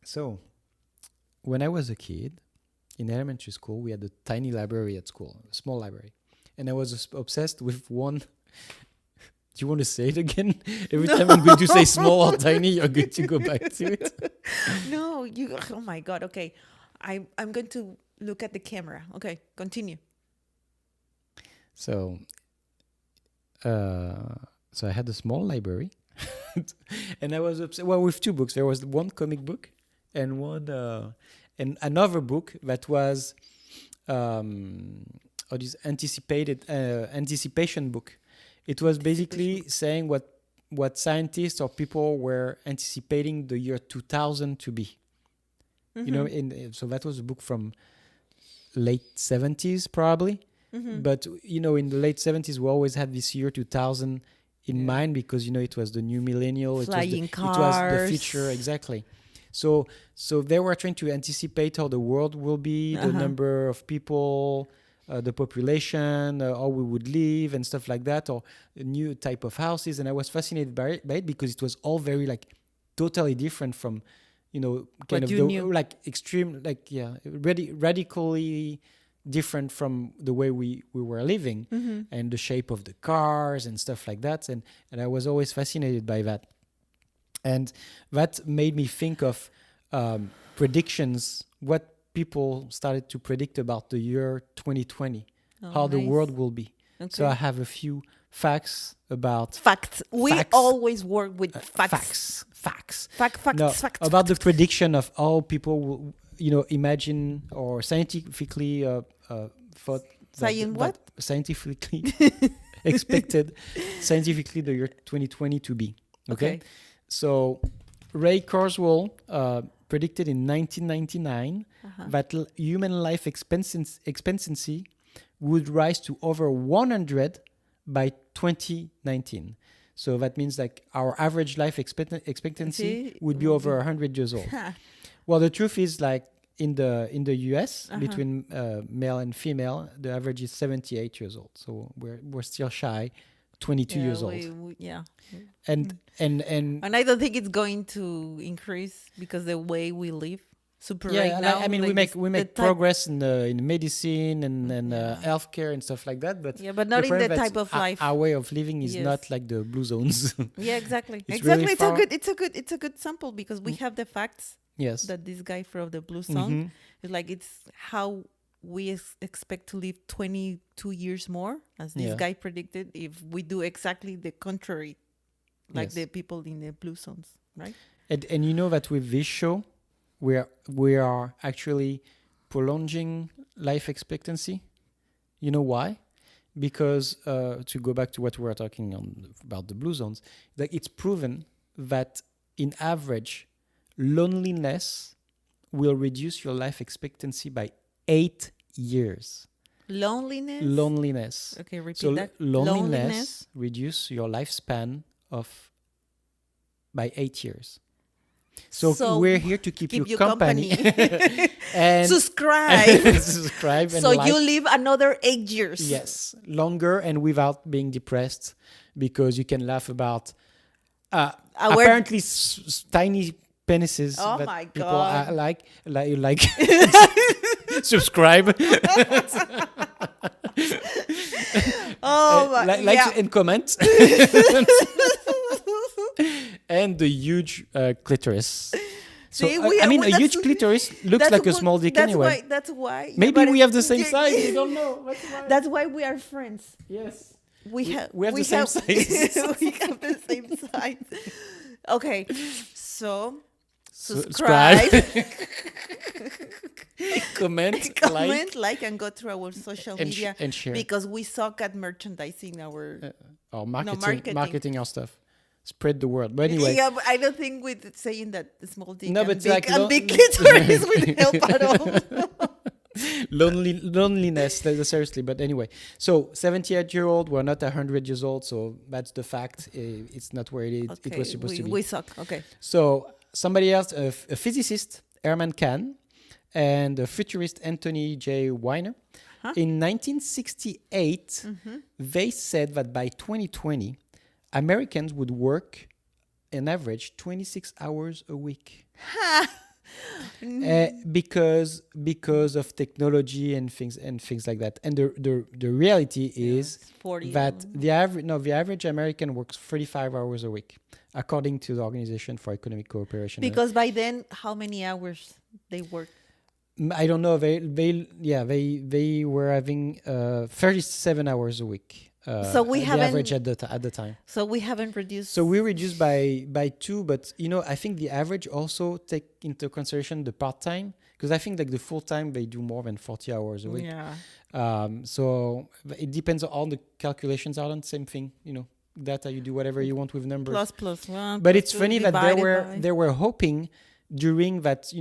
Speaker 2: So, when I was a kid, in elementary school, we had a tiny library at school, a small library. And I was obsessed with one. Do you want to say it again? Every time I'm going to say small or tiny, you're going to go back to it.
Speaker 1: No, oh my God. Okay. I'm going to look at the camera. Okay, continue.
Speaker 2: So I had a small library. And I was obsessed, with two books. There was one comic book and one and another book that was anticipation book. It was basically saying what scientists or people were anticipating the year 2000 to be. So that was a book from late 70s probably. But in the late 70s we always had this year 2000 in mind because it was the new millennial,
Speaker 1: flying cars.
Speaker 2: It was the future, exactly. So they were trying to anticipate how the world will be, the number of people, the population, how we would live and stuff like that, or a new type of houses. And I was fascinated by it because it was all very totally different from extreme, radically different from the way we were living, and the shape of the cars and stuff like that. And I was always fascinated by that. And that made me think of predictions, what people started to predict about the year 2020, how the world will be. Okay. So I have a few facts about...
Speaker 1: Facts. We always work with facts.
Speaker 2: Facts.
Speaker 1: Facts.
Speaker 2: About the prediction of how people will, imagine or scientifically thought...
Speaker 1: Saying what?
Speaker 2: Scientifically expected scientifically the year 2020 to be. Okay. So Ray Kurzweil predicted in 1999 that human life expectancy would rise to over 100 by 2019. So that means our average life expectancy would be over 100 years old. Well, the truth is in the US, between male and female, the average is 78 years old. So we're still shy, 22 years old. And
Speaker 1: I don't think it's going to increase because the way we live right now.
Speaker 2: I mean, we make progress in medicine and healthcare and stuff like that, but
Speaker 1: not in the type of life.
Speaker 2: Our way of living is not like the blue zones.
Speaker 1: Yeah, exactly.
Speaker 2: It's
Speaker 1: It's a good sample because we have the facts.
Speaker 2: Yes.
Speaker 1: That this guy from the blue zone is it's how we expect to live 22 years more, as this guy predicted, if we do exactly the contrary, the people in the blue zones, right?
Speaker 2: And you know that with this show, we are actually prolonging life expectancy. You know why? Because to go back to what we were talking about the blue zones, it's proven that in average, loneliness will reduce your life expectancy by 8 years. Loneliness.
Speaker 1: Okay, repeat that.
Speaker 2: Loneliness reduce your lifespan by 8 years. So we're here to keep you company.
Speaker 1: And subscribe.
Speaker 2: Subscribe.
Speaker 1: So you live another 8 years.
Speaker 2: Yes, longer and without being depressed, because you can laugh about apparently tiny penises that
Speaker 1: my
Speaker 2: people
Speaker 1: God.
Speaker 2: like. Subscribe. Like and comment. And the huge clitoris. So a huge clitoris looks like a small dick anyway.
Speaker 1: That's why.
Speaker 2: Maybe we have the same size. We don't know.
Speaker 1: That's why we are friends.
Speaker 2: Yes.
Speaker 1: We have
Speaker 2: the same size.
Speaker 1: We have the same size. Okay, so subscribe. comment, like, and go through our social media
Speaker 2: and share,
Speaker 1: because we suck at merchandising our
Speaker 2: marketing our stuff. Spread the word. But anyway,
Speaker 1: yeah, but I don't think with saying that small dick
Speaker 2: and
Speaker 1: big clitoris would help at all.
Speaker 2: Loneliness, seriously. But anyway, so 78-year-old, we're not 100 years old, so that's the fact. It's not where it was supposed to be.
Speaker 1: We suck. Okay.
Speaker 2: So somebody else, a physicist, Herman Kahn, and a futurist, Anthony J. Weiner, in 1968, they said that by 2020, Americans would work an average 26 hours a week. Because of technology and things like that. And the reality is that the average American works 35 hours a week, according to the Organization for Economic Cooperation.
Speaker 1: Because by then, how many hours they work?
Speaker 2: I don't know. They were having 37 hours a week.
Speaker 1: So we haven't
Speaker 2: the average at the time.
Speaker 1: So we haven't reduced.
Speaker 2: So we reduced by 2, but I think the average also take into consideration the part time, because I think like the full time they do more than 40 hours a week.
Speaker 1: Yeah.
Speaker 2: So it depends on all the calculations are on the same thing. Data, you do whatever you want with numbers.
Speaker 1: Plus one.
Speaker 2: But it's funny that they were hoping during that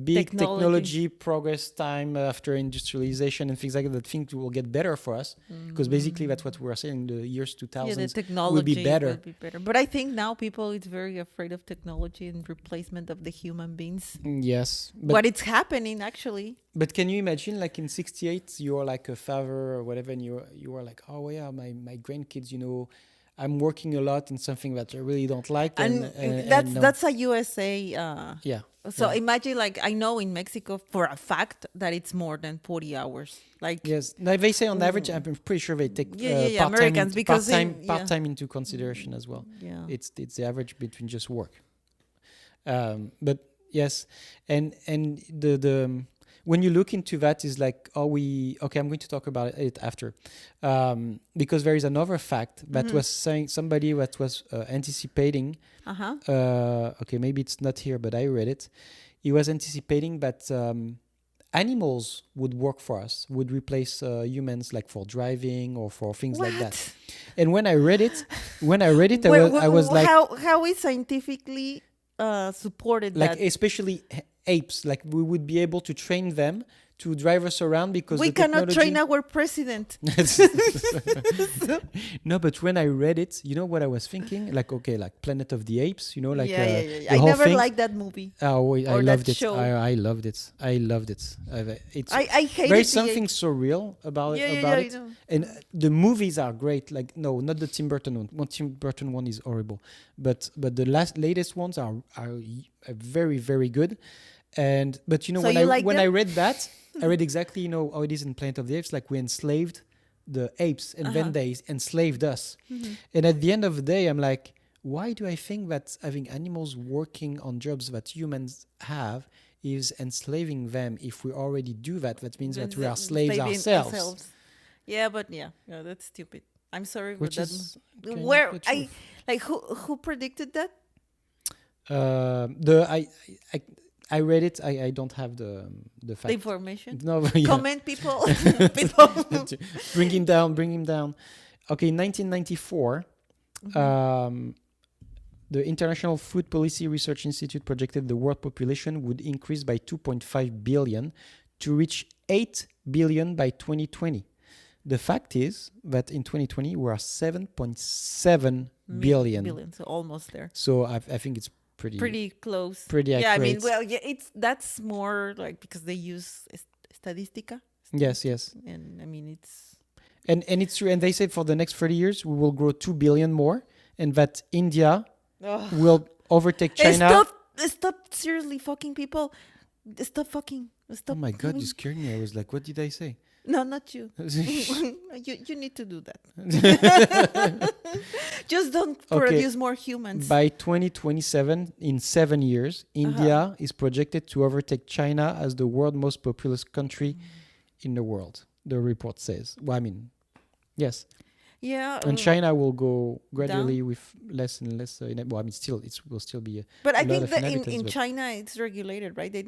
Speaker 2: big technology progress time after industrialization and things like that things will get better for us, because basically that's what we were saying, the years 2000
Speaker 1: the technology
Speaker 2: will be better.
Speaker 1: But I think now people is very afraid of technology and replacement of the human beings.
Speaker 2: Yes,
Speaker 1: but it's happening actually.
Speaker 2: But can you imagine, like in 68 you are like a father or whatever, and you are like, oh yeah, my grandkids, I'm working a lot in something that I really don't like,
Speaker 1: and that's a USA. So imagine, like, I know in Mexico for a fact that it's more than 40 hours. Like,
Speaker 2: yes, now they say on average. I'm pretty sure they take
Speaker 1: Americans because
Speaker 2: part-time into consideration as well. Yeah, it's the average between just work. But yes, and the when you look into that, is like, I'm going to talk about it after, because there is another fact that was saying, somebody that was anticipating. Maybe it's not here, but I read it. He was anticipating that animals would work for us, would replace humans, like for driving or for things like that. And when I read it, I was like,
Speaker 1: how is scientifically supported,
Speaker 2: like,
Speaker 1: that?
Speaker 2: Especially apes, like we would be able to train them to drive us around, because
Speaker 1: we cannot train our president.
Speaker 2: No, but when I read it, you know what I was thinking? Like, okay, like Planet of the Apes, like
Speaker 1: I never liked that movie.
Speaker 2: Oh, I loved it.
Speaker 1: Show.
Speaker 2: I loved it. I
Speaker 1: hated
Speaker 2: there's something surreal about it.
Speaker 1: Know.
Speaker 2: And the movies are great. Like, no, not the Tim Burton one. Tim Burton one is horrible, but the latest ones are very, very good. But
Speaker 1: so
Speaker 2: when I read that, I read exactly how it is in Planet of the Apes. Like, we enslaved the apes, and then they enslaved us. And at the end of the day, I'm like, why do I think that having animals working on jobs that humans have is enslaving them? If we already do that, that means that we are slaves ourselves.
Speaker 1: Yeah, but that's stupid. I'm sorry,
Speaker 2: which
Speaker 1: but
Speaker 2: is
Speaker 1: who predicted that?
Speaker 2: I read it. I don't have the fact.
Speaker 1: The information.
Speaker 2: No,
Speaker 1: comment, people.
Speaker 2: Bring him down. Okay, in 1994, the International Food Policy Research Institute projected the world population would increase by 2.5 billion to reach 8 billion by 2020. The fact is that in 2020 we are 7.7 billion.
Speaker 1: So almost there.
Speaker 2: So I think it's
Speaker 1: pretty close.
Speaker 2: Pretty accurate.
Speaker 1: Yeah, I mean, well, yeah, that's more like because they use statistica.
Speaker 2: Yes.
Speaker 1: And I mean, it's
Speaker 2: and it's true. And they said for the next 30 years we will grow 2 billion more, and that India will overtake China.
Speaker 1: Stop! Seriously, fucking people! Stop fucking! Stop!
Speaker 2: Oh my God, you scared me. I was like, what did I say?
Speaker 1: No, not you. You need to do that. Just don't produce more humans.
Speaker 2: By 2027, in 7 years, India is projected to overtake China as the world's most populous country in the world. The report says. Well, I mean, yes.
Speaker 1: Yeah.
Speaker 2: And China will go gradually down with less and less. Well, I mean, it will still be.
Speaker 1: But I think that in China it's regulated, right? They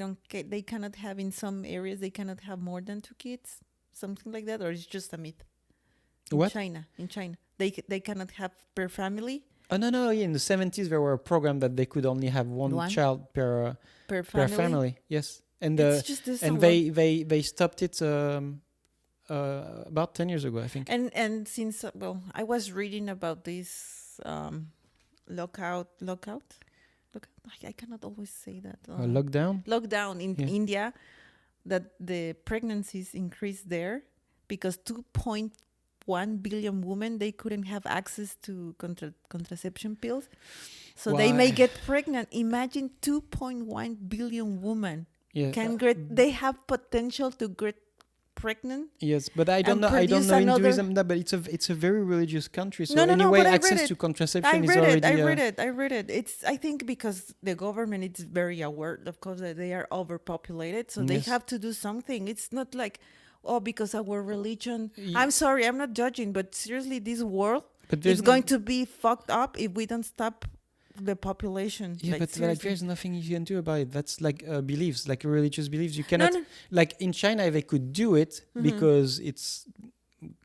Speaker 1: cannot have in some areas. They cannot have more than 2 kids. Something like that, or it's just a myth? In China, they cannot have per family.
Speaker 2: Oh no! Yeah, in the 70s there were a program that they could only have one child per family. Yes, and they stopped it about 10 years ago, I think.
Speaker 1: And since I was reading about this lockout. I cannot always say that. Lockdown in India. That the pregnancies increased there because 2.1 billion women, they couldn't have access to contraception pills. So they may get pregnant. Imagine 2.1 billion women they have potential to get pregnant.
Speaker 2: Yes, but I don't know Hinduism, but it's a very religious country. So access to contraception is already...
Speaker 1: I read it. I think because the government is very aware, of course, that they are overpopulated, so they have to do something. It's not like, because our religion... I'm sorry, I'm not judging, but seriously, this world is going to be fucked up if we don't stop the population.
Speaker 2: Yeah, but there's nothing you can do about it. That's like beliefs, like religious beliefs. You cannot... Like in China, they could do it because it's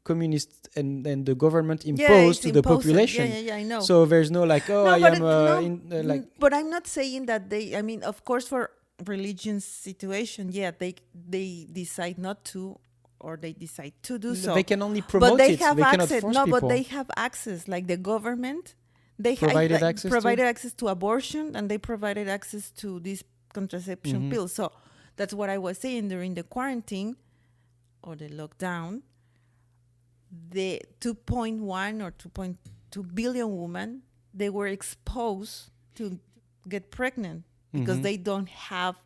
Speaker 2: communist and the government imposed to the population.
Speaker 1: Yeah, I know.
Speaker 2: So there's no like,
Speaker 1: But I'm not saying that they... I mean, of course, for religion situation, they decide not to, or they decide to do so.
Speaker 2: They can only promote it. They cannot force people.
Speaker 1: But they have access. Like the government... They provided access to abortion, and they provided access to these contraception pills. So that's what I was saying during the quarantine or the lockdown. The 2.1 or 2.2 billion women, they were exposed to get pregnant because they didn't have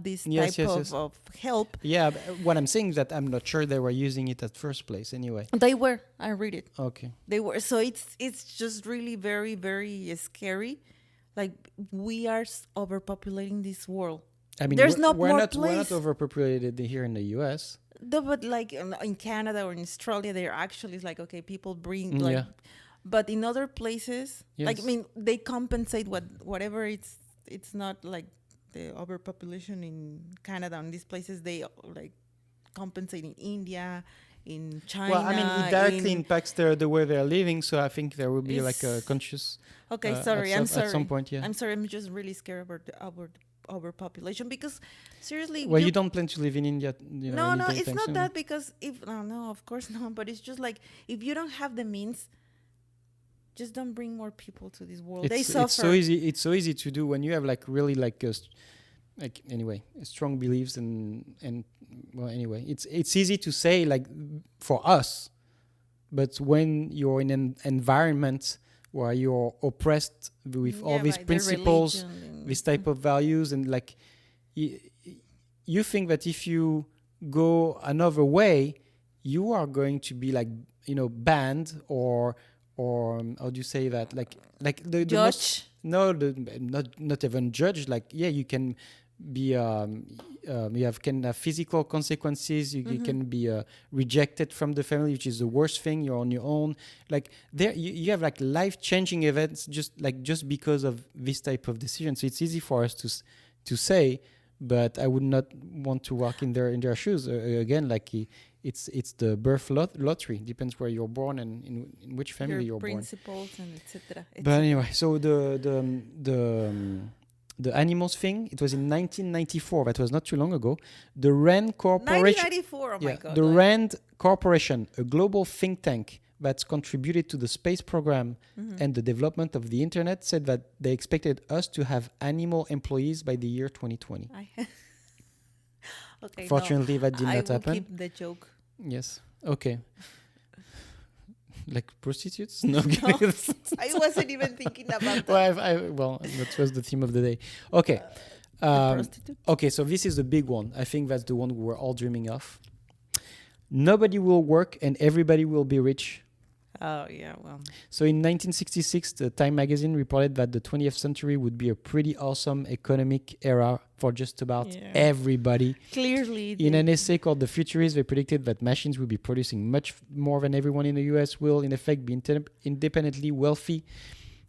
Speaker 1: this type of help.
Speaker 2: Yeah, what I'm saying is that I'm not sure they were using it at first place anyway.
Speaker 1: They were. I read it.
Speaker 2: Okay.
Speaker 1: They were. So it's just really very, very scary. Like we are overpopulating this world.
Speaker 2: I mean, we're not overpopulated here in the US.
Speaker 1: No, but like in Canada or in Australia, they're actually like, okay, people bring but in other places, like I mean, they compensate whatever it's not like the overpopulation in Canada. In these places, they like compensate in India, in China.
Speaker 2: Well, I mean, it directly impacts the way they're living. So I think there will be like a conscious.
Speaker 1: Okay, sorry. I'm sorry.
Speaker 2: At some point,
Speaker 1: I'm sorry. I'm just really scared about the overpopulation because seriously.
Speaker 2: Well, you don't plan to live in India.
Speaker 1: No, it's not that because no, of course not. But it's just like if you don't have the means. Just don't bring more people to this world. They suffer.
Speaker 2: It's so easy to do when you have like really strong beliefs and well anyway it's easy to say like for us, but when you're in an environment where you're oppressed with all these principles, this type of values, and like you think that if you go another way, you are going to be like banned or how do you say that? Like the
Speaker 1: judge?
Speaker 2: Not even judge. Like you can be you can have physical consequences. You can be rejected from the family, which is the worst thing. You're on your own. Like there, you have like life-changing events just because of this type of decision. So it's easy for us to say, but I would not want to walk in their shoes again. Like it's the birth lottery. Depends where you're born and in which family you're born.
Speaker 1: Principles and etc.
Speaker 2: But anyway, so the animals thing, it was in 1994. That was not too long ago. The RAND Corporation.
Speaker 1: 1994. Oh my God.
Speaker 2: The RAND Corporation, a global think tank that's contributed to the space program and the development of the internet said that they expected us to have animal employees by the year 2020.
Speaker 1: Okay.
Speaker 2: Fortunately, that did not happen.
Speaker 1: I will keep the joke.
Speaker 2: Yes. Okay. Like prostitutes? No.
Speaker 1: I wasn't even thinking about that.
Speaker 2: Well, that was the theme of the day. Okay. Okay, so this is the big one. I think that's the one we were all dreaming of. Nobody will work and everybody will be rich.
Speaker 1: Oh, yeah, well.
Speaker 2: So in 1966, the Time magazine reported that the 20th century would be a pretty awesome economic era for just about everybody.
Speaker 1: Clearly.
Speaker 2: In an essay called The Futurists, they predicted that machines will be producing much more than everyone in the US will, in effect, be independently wealthy.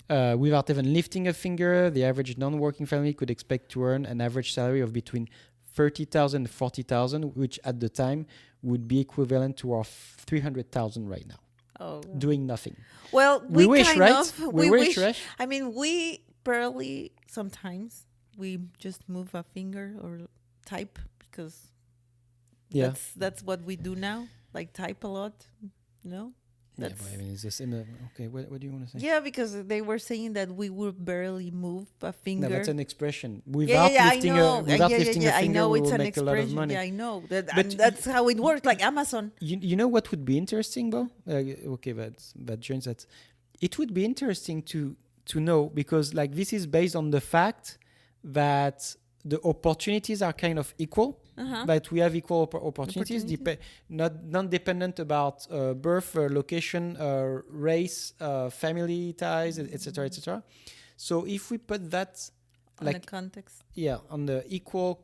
Speaker 2: Without even lifting a finger, the average non-working family could expect to earn an average salary of between $30,000 and $40,000, which at the time would be equivalent to our $300,000 right now.
Speaker 1: Oh,
Speaker 2: doing nothing.
Speaker 1: Well,
Speaker 2: we wish,
Speaker 1: kind
Speaker 2: right?
Speaker 1: of.
Speaker 2: We wish, right?
Speaker 1: I mean, we barely sometimes we just move a finger or type because that's what we do now. Like type a lot, no?
Speaker 2: But I mean, it's the same. Okay, what do you want to say?
Speaker 1: Yeah, because they were saying that we would barely move a finger.
Speaker 2: No, that's an expression. Without lifting a finger,
Speaker 1: I know
Speaker 2: we
Speaker 1: it's
Speaker 2: will
Speaker 1: an
Speaker 2: make
Speaker 1: expression.
Speaker 2: a lot of money.
Speaker 1: Yeah, I know. That's how it works, like Amazon.
Speaker 2: You know what would be interesting, though? Okay, that joins that. It would be interesting to know, because like this is based on the fact that the opportunities are kind of equal. That we have equal opportunities, non-dependent about birth, location, race, family ties, etc., etc. So if we put that
Speaker 1: on the context,
Speaker 2: on the equal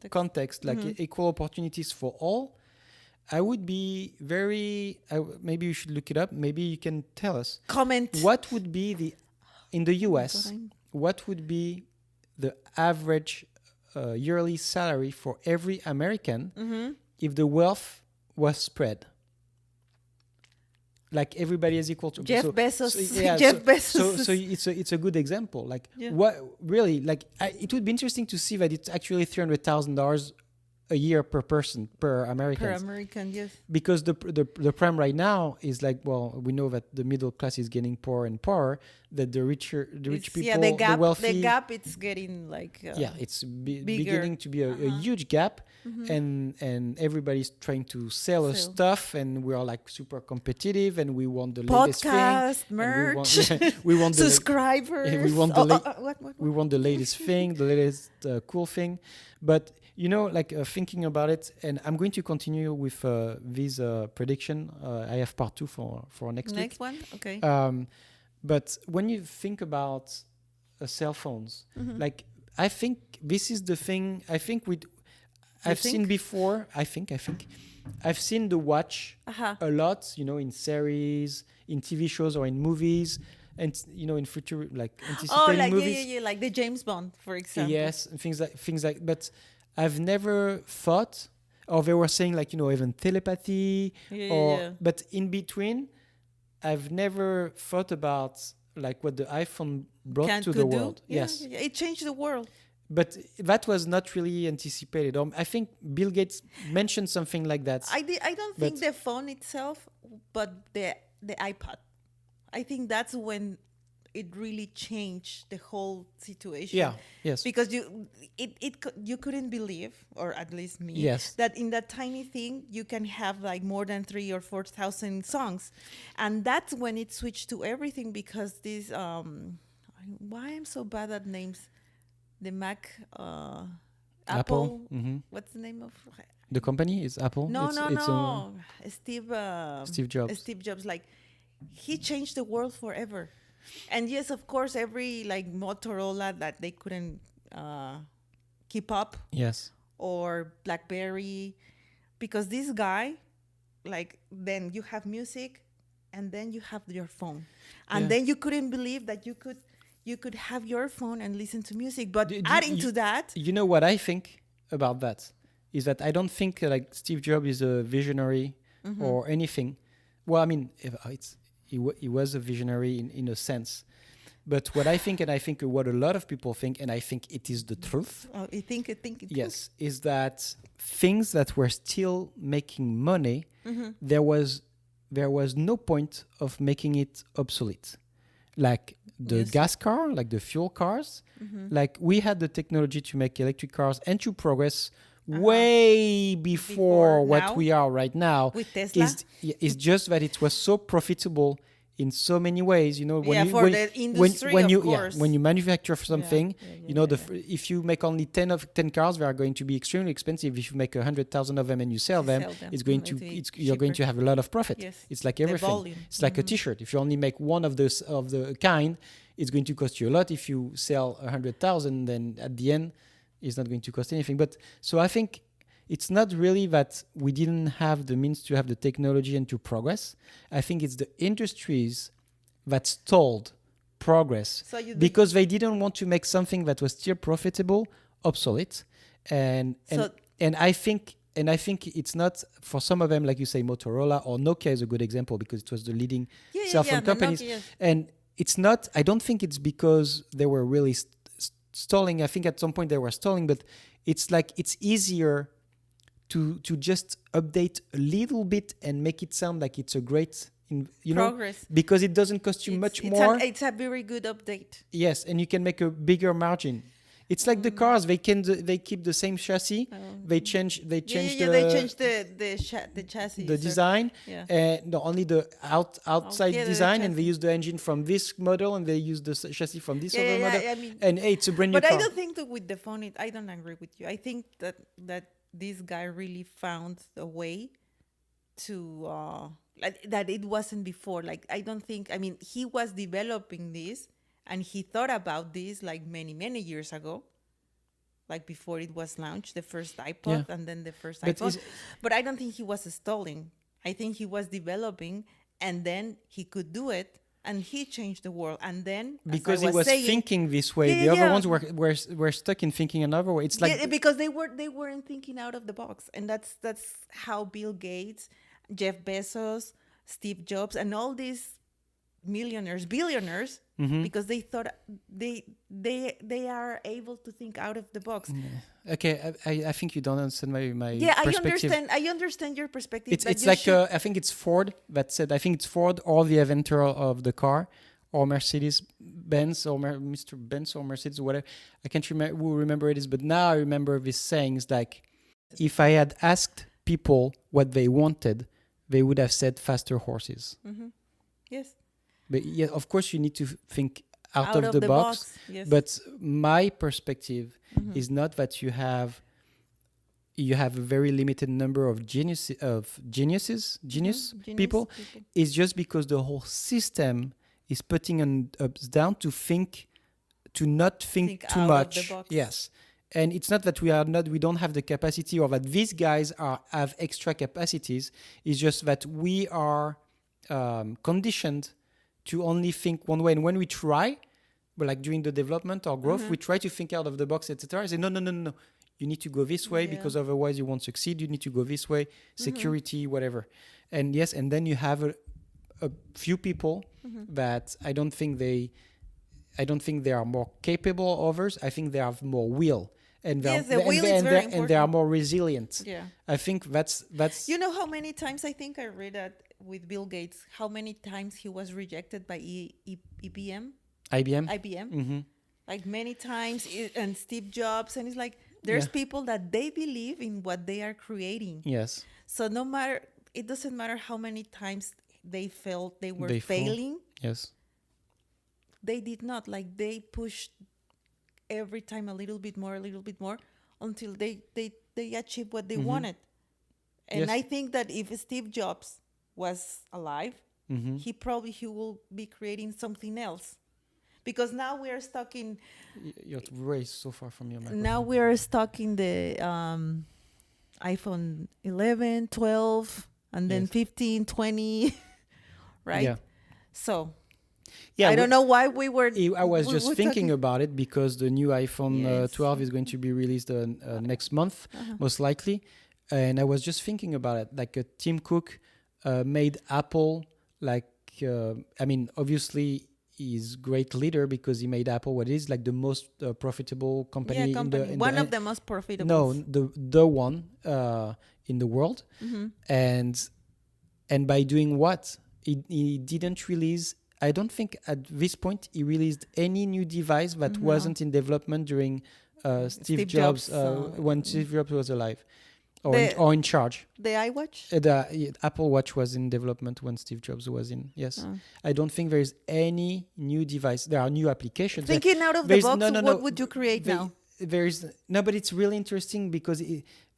Speaker 2: context, like equal opportunities for all, I would be very. Maybe you should look it up. Maybe you can tell us.
Speaker 1: Comment.
Speaker 2: What would be in the US? What would be the average yearly salary for every American if the wealth was spread? Like everybody is equal to
Speaker 1: Jeff Bezos.
Speaker 2: So it's a good example. Like what really? Like it would be interesting to see that it's actually $300,000 a year per person, per American.
Speaker 1: Per American, yes.
Speaker 2: Because the prime right now is like, well, we know that the middle class is getting poorer and poorer. That the rich people, the wealthy,
Speaker 1: the gap, it's getting like
Speaker 2: it's beginning to be a huge gap, and everybody's trying to sell us stuff, and we are like super competitive, and we want the latest
Speaker 1: podcast,
Speaker 2: thing,
Speaker 1: merch,
Speaker 2: we want the
Speaker 1: subscribers,
Speaker 2: we want we want the latest thing, the latest cool thing, but. You know, like thinking about it, and I'm going to continue with this prediction. I have part 2 for next week.
Speaker 1: Next one, okay.
Speaker 2: But when you think about cell phones, like I think this is the thing. I think I've seen before. I've seen the watch a lot. You know, in series, in TV shows, or in movies. And in future, like anticipating movies.
Speaker 1: Like the James Bond, for example.
Speaker 2: Yes, and things like. But I've never thought, or they were saying like even telepathy, but in between, I've never thought about like what the iPhone brought to the world. Yes,
Speaker 1: it changed the world.
Speaker 2: But that was not really anticipated. I think Bill Gates mentioned something like that.
Speaker 1: I don't think the phone itself, but the iPod. I think that's when it really changed the whole situation.
Speaker 2: Yeah, yes.
Speaker 1: Because you couldn't believe, or at least me, that in that tiny thing you can have like more than 3,000 or 4,000 songs, and that's when it switched to everything. Because this, why I'm so bad at names, the Mac, Apple. What's the name of
Speaker 2: the company? Is Apple?
Speaker 1: No. Steve
Speaker 2: Jobs.
Speaker 1: Steve Jobs, like he changed the world forever. And yes, of course, every like Motorola that they couldn't keep up.
Speaker 2: Yes.
Speaker 1: Or BlackBerry, because this guy, like, then you have music, and then you have your phone, and then you couldn't believe that you could have your phone and listen to music. But adding to that,
Speaker 2: you know what I think about that is that I don't think like Steve Jobs is a visionary or anything. Well, I mean, he was a visionary in a sense. But what I think, and I think what a lot of people think, and I think it is the truth.
Speaker 1: Oh, you think it?
Speaker 2: Yes, is that things that were still making money, there was there was no point of making it obsolete. Like the gas car, like the fuel cars, like we had the technology to make electric cars and to progress way before what now, we are right now.
Speaker 1: With Tesla?
Speaker 2: Is just that it was so profitable in so many ways, you know.
Speaker 1: The industry,
Speaker 2: when you
Speaker 1: course.
Speaker 2: manufacture something, if you make only 10 cars, they are going to be extremely expensive. If you make 100,000 of them and you sell them, you're going to have a lot of profit.
Speaker 1: Yes.
Speaker 2: It's like everything. It's like a T-shirt. If you only make one of the kind, it's going to cost you a lot. If you sell 100,000, then at the end, it's not going to cost anything. But so I think it's not really that we didn't have the means to have the technology and to progress. I think it's the industries that stalled progress because they didn't want to make something that was still profitable obsolete. And I think it's not, for some of them, like you say, Motorola or Nokia is a good example because it was the leading cell phone companies. And it's not, I don't think it's because they were really stalling. I think at some point they were stalling, but it's like it's easier to just update a little bit and make it sound like it's a great progress, because it doesn't cost you much more.
Speaker 1: It's a very good update.
Speaker 2: Yes, and you can make a bigger margin. It's like the cars; they keep the same chassis. They change the
Speaker 1: chassis,
Speaker 2: the design, only the outside design, and they use the engine from this model, and they use the chassis from this other model. I mean, and it's a brand new car.
Speaker 1: But I don't think that with the phone, I don't agree with you. I think that this guy really found a way to that it wasn't before. Like, I don't think. I mean, he was developing this. And he thought about this like many, many years ago, like before it was launched, the first iPod and then the first iPhone. But I don't think he was stalling. I think he was developing, and then he could do it, and he changed the world. And then
Speaker 2: because he was thinking this way, the other ones were stuck in thinking another way. It's like
Speaker 1: because they weren't thinking out of the box, and that's how Bill Gates, Jeff Bezos, Steve Jobs, and all these billionaires, because they thought they are able to think out of the box.
Speaker 2: Okay, I think you don't understand my perspective.
Speaker 1: I understand your perspective.
Speaker 2: It's like I think it's Ford that said. I think it's Ford or the inventor of the car, or Mercedes-Benz or Mr. Benz or Mercedes, whatever. I can't remember who remember it is, but now I remember this saying. It's like, if I had asked people what they wanted, they would have said faster horses.
Speaker 1: Yes.
Speaker 2: But yeah, of course, you need to think out of the box.
Speaker 1: Yes.
Speaker 2: But my perspective is not that you have a very limited number of genius people. It's just because the whole system is putting us down to not think too much. Yes. And it's not that we don't have the capacity, or that these guys have extra capacities. It's just that we are conditioned to only think one way. And when we try, but like during the development or growth, we try to think out of the box, etc. I say, no. You need to go this way because otherwise you won't succeed. You need to go this way, security, whatever. And yes, and then you have a few people that I don't think they are more capable of others. I think they have more will. And they are more resilient. Yeah. I think that's.
Speaker 1: You know how many times I think I read that with Bill Gates, how many times he was rejected by IBM? Like many times, and Steve Jobs, and it's like there's people that they believe in what they are creating.
Speaker 2: Yes.
Speaker 1: So it doesn't matter how many times they felt they were failing.
Speaker 2: Yes.
Speaker 1: They did not. Like, they pushed every time a little bit more until they achieved what they wanted. And I think that if Steve Jobs was alive, he will be creating something else. Because now we are stuck in...
Speaker 2: You're way so far from your microphone.
Speaker 1: Now we are stuck in the iPhone 11, 12, and then 15, 20, right?
Speaker 2: Yeah.
Speaker 1: So... Yeah, I don't know why we were...
Speaker 2: I was just thinking about it because the new iPhone 12 is going to be released next month, most likely. And I was just thinking about it. Like Tim Cook made Apple obviously he's great leader because he made Apple what is like the most profitable company.
Speaker 1: One of the most profitable.
Speaker 2: No, the one in the world. And by doing what? He didn't release, I don't think at this point he released any new device that wasn't in development during Steve Jobs when Steve Jobs was alive or in charge.
Speaker 1: The iWatch?
Speaker 2: The Apple Watch was in development when Steve Jobs was in. Yes. I don't think there's any new device. There are new applications.
Speaker 1: Thinking out of the box, what would you create now?
Speaker 2: But it's really interesting because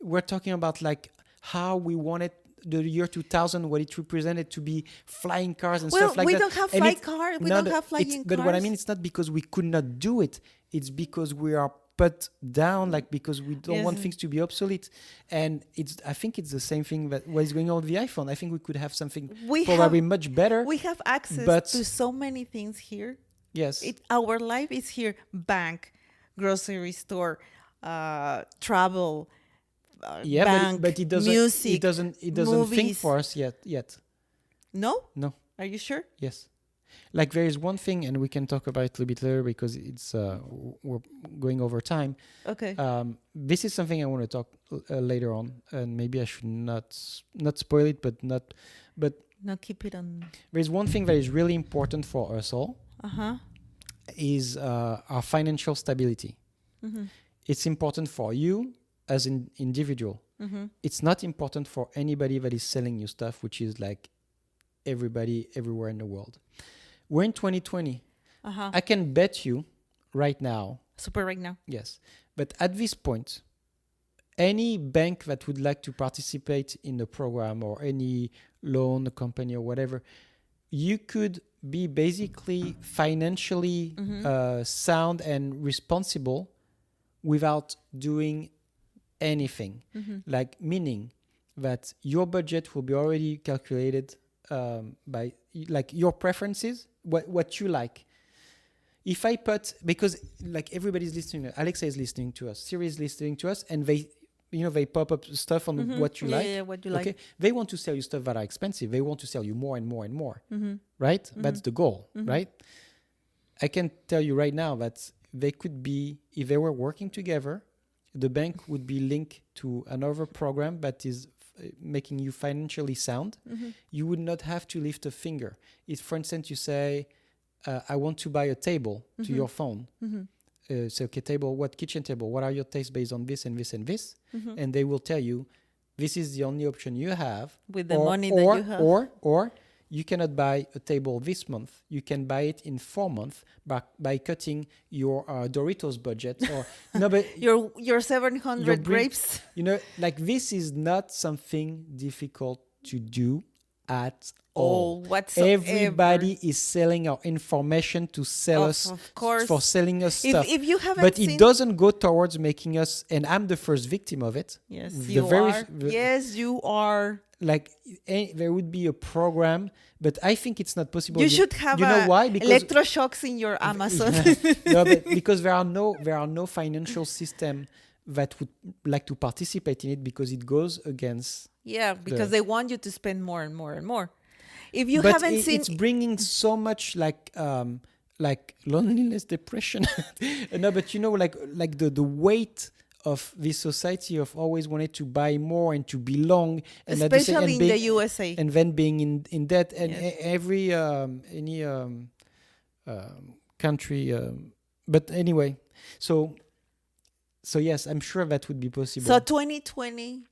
Speaker 2: we're talking about like how we wanted the year 2000, what it represented to be flying cars and stuff like that.
Speaker 1: We don't have flying cars. We don't have flying cars.
Speaker 2: But what I mean, it's not because we could not do it. It's because we are put down, like because we don't want things to be obsolete. And I think it's the same thing that what is going on with the iPhone. I think we could have something probably much better.
Speaker 1: We have access to so many things here.
Speaker 2: Yes.
Speaker 1: Our life is here. Bank, grocery store, travel, bank,
Speaker 2: but it doesn't,
Speaker 1: music,
Speaker 2: it doesn't
Speaker 1: movies.
Speaker 2: think for us yet.
Speaker 1: No?
Speaker 2: No.
Speaker 1: Are you sure?
Speaker 2: Yes. Like there is one thing, and we can talk about it a little bit later because it's we're going over time.
Speaker 1: Okay.
Speaker 2: This is something I want to talk later on, and maybe I should not spoil it, but
Speaker 1: keep it on.
Speaker 2: There's one thing that is really important for us all. Is our financial stability. It's important for you as an individual. It's not important for anybody that is selling you stuff, which is like everybody everywhere in the world. We're in 2020. I can bet you right now.
Speaker 1: Super right now.
Speaker 2: Yes. But at this point, any bank that would like to participate in the program or any loan company or whatever, you could be basically financially sound and responsible without doing anything. Like meaning that your budget will be already calculated by like your preferences, what you like. If I put, because like everybody's listening, Alexa is listening to us, Siri is listening to us, and they pop up stuff on what you like.
Speaker 1: Yeah, what you like.
Speaker 2: They want to sell you stuff that are expensive. They want to sell you more and more and more. Right? That's the goal, right? I can tell you right now that they could be, if they were working together, the bank would be linked to another program that is making you financially sound. You would not have to lift a finger. If, for instance, you say, I want to buy a table to your phone. So, okay, table, what kitchen table? What are your tastes based on this and this and this? And they will tell you, this is the only option you have.
Speaker 1: With the money that you have.
Speaker 2: Or you cannot buy a table this month. You can buy it in 4 months by cutting your Doritos budget. Or no, but
Speaker 1: your 700 grapes.
Speaker 2: Like this is not something difficult to do at all.
Speaker 1: Whatsoever.
Speaker 2: Everybody is selling our information to sell us,
Speaker 1: of course,
Speaker 2: for selling us stuff.
Speaker 1: If you haven't
Speaker 2: but it doesn't go towards making us, and I'm the first victim of it.
Speaker 1: Yes, you are. Yes, you are.
Speaker 2: Like there would be a program, but I think it's not possible.
Speaker 1: You should have
Speaker 2: why? Because
Speaker 1: electroshocks in your Amazon.
Speaker 2: No, but because there are no financial system that would like to participate in it because it goes against.
Speaker 1: Yeah, because they want you to spend more and more and more. If you haven't seen,
Speaker 2: it's bringing so much like loneliness, depression. No, but like the weight of this society of always wanted to buy more and to belong, and
Speaker 1: especially in the USA,
Speaker 2: and then being in debt, and every country. But anyway, so yes, I'm sure that would be possible.
Speaker 1: So 2020.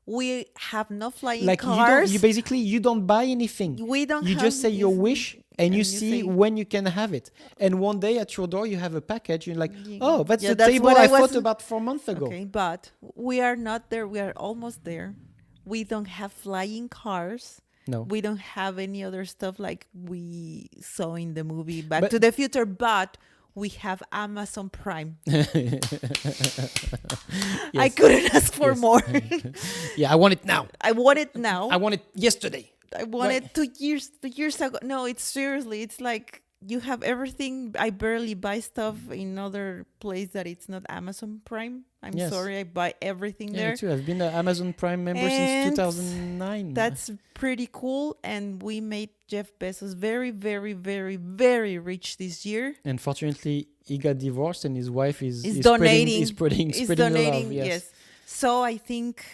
Speaker 1: We have no flying cars.
Speaker 2: You don't buy anything.
Speaker 1: We don't.
Speaker 2: You just say your wish, and you see when you can have it. And one day at your door, you have a package. You're like, oh, that's the table I thought about 4 months ago.
Speaker 1: Okay, but we are not there. We are almost there. We don't have flying cars.
Speaker 2: No.
Speaker 1: We don't have any other stuff like we saw in the movie Back to the Future, but we have Amazon Prime. Yes. I couldn't ask for more.
Speaker 2: Yeah, I want it now.
Speaker 1: I want it now.
Speaker 2: I want it yesterday.
Speaker 1: I want it 2 years ago. No, it's seriously. It's like you have everything. I barely buy stuff in other place that it's not Amazon Prime. I'm sorry. I buy everything there.
Speaker 2: Me too. I've been an Amazon Prime member since 2009.
Speaker 1: That's pretty cool. And we made Jeff Bezos very, very, very, very rich this year.
Speaker 2: Unfortunately, he got divorced and his wife is
Speaker 1: donating.
Speaker 2: Spreading the love.
Speaker 1: Yes. So I think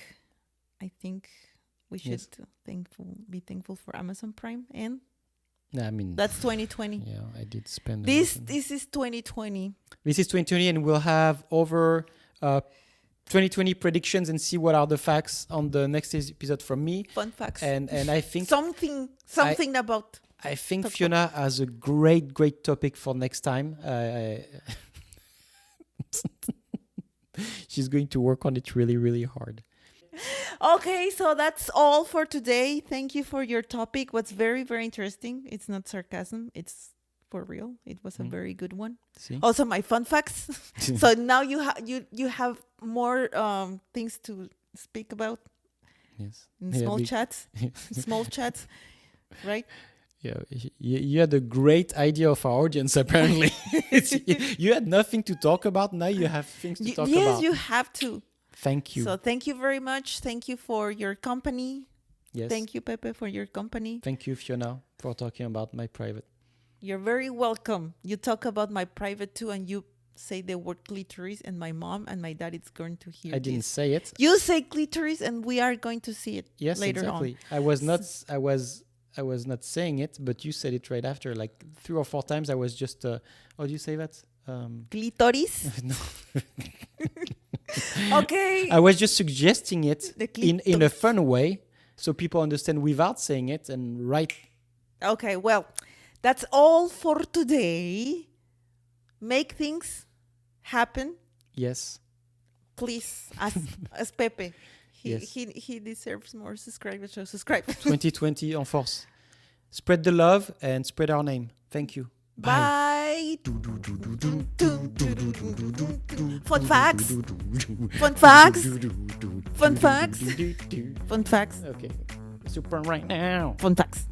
Speaker 1: we should thankful for Amazon Prime, and
Speaker 2: I mean,
Speaker 1: that's 2020.
Speaker 2: Yeah, I did spend.
Speaker 1: This is 2020.
Speaker 2: This is 2020, and we'll have over 2020 predictions and see what are the facts on the next episode from me.
Speaker 1: Fun facts.
Speaker 2: And I think
Speaker 1: something about.
Speaker 2: I think Fiona has a great topic for next time. She's going to work on it really hard.
Speaker 1: Okay, so that's all for today. Thank you for your topic. What's very interesting. It's not sarcasm. It's for real. It was a very good one.
Speaker 2: See?
Speaker 1: Also, my fun facts. So now you have more things to speak about.
Speaker 2: Yes.
Speaker 1: In small chats. Small chats, right?
Speaker 2: Yeah, you had a great idea of our audience, apparently. You had nothing to talk about. Now you have things to talk about.
Speaker 1: Yes, you have to.
Speaker 2: Thank you.
Speaker 1: So thank you very much. Thank you for your company.
Speaker 2: Yes.
Speaker 1: Thank you, Pepe, for your company.
Speaker 2: Thank you, Fiona, for talking about my private.
Speaker 1: You're very welcome. You talk about my private too, and you say the word clitoris, and my mom and my dad is going to hear
Speaker 2: I didn't say it.
Speaker 1: You say clitoris, and we are going to see it later
Speaker 2: exactly.
Speaker 1: on.
Speaker 2: I was not saying it, but you said it right after. Like 3 or 4 times I was just how do you say that?
Speaker 1: Clitoris?
Speaker 2: No.
Speaker 1: Okay.
Speaker 2: I was just suggesting it in a fun way so people understand without saying it and right.
Speaker 1: Okay, well, that's all for today. Make things happen.
Speaker 2: Yes.
Speaker 1: Please, as Pepe.
Speaker 2: Yes.
Speaker 1: He deserves more subscribers, so subscribe.
Speaker 2: 2020 en force. Spread the love and spread our name. Thank you.
Speaker 1: Bye. Fun facts. Fun facts. Fun facts. Fun facts.
Speaker 2: Okay. Super right now.
Speaker 1: Fun facts.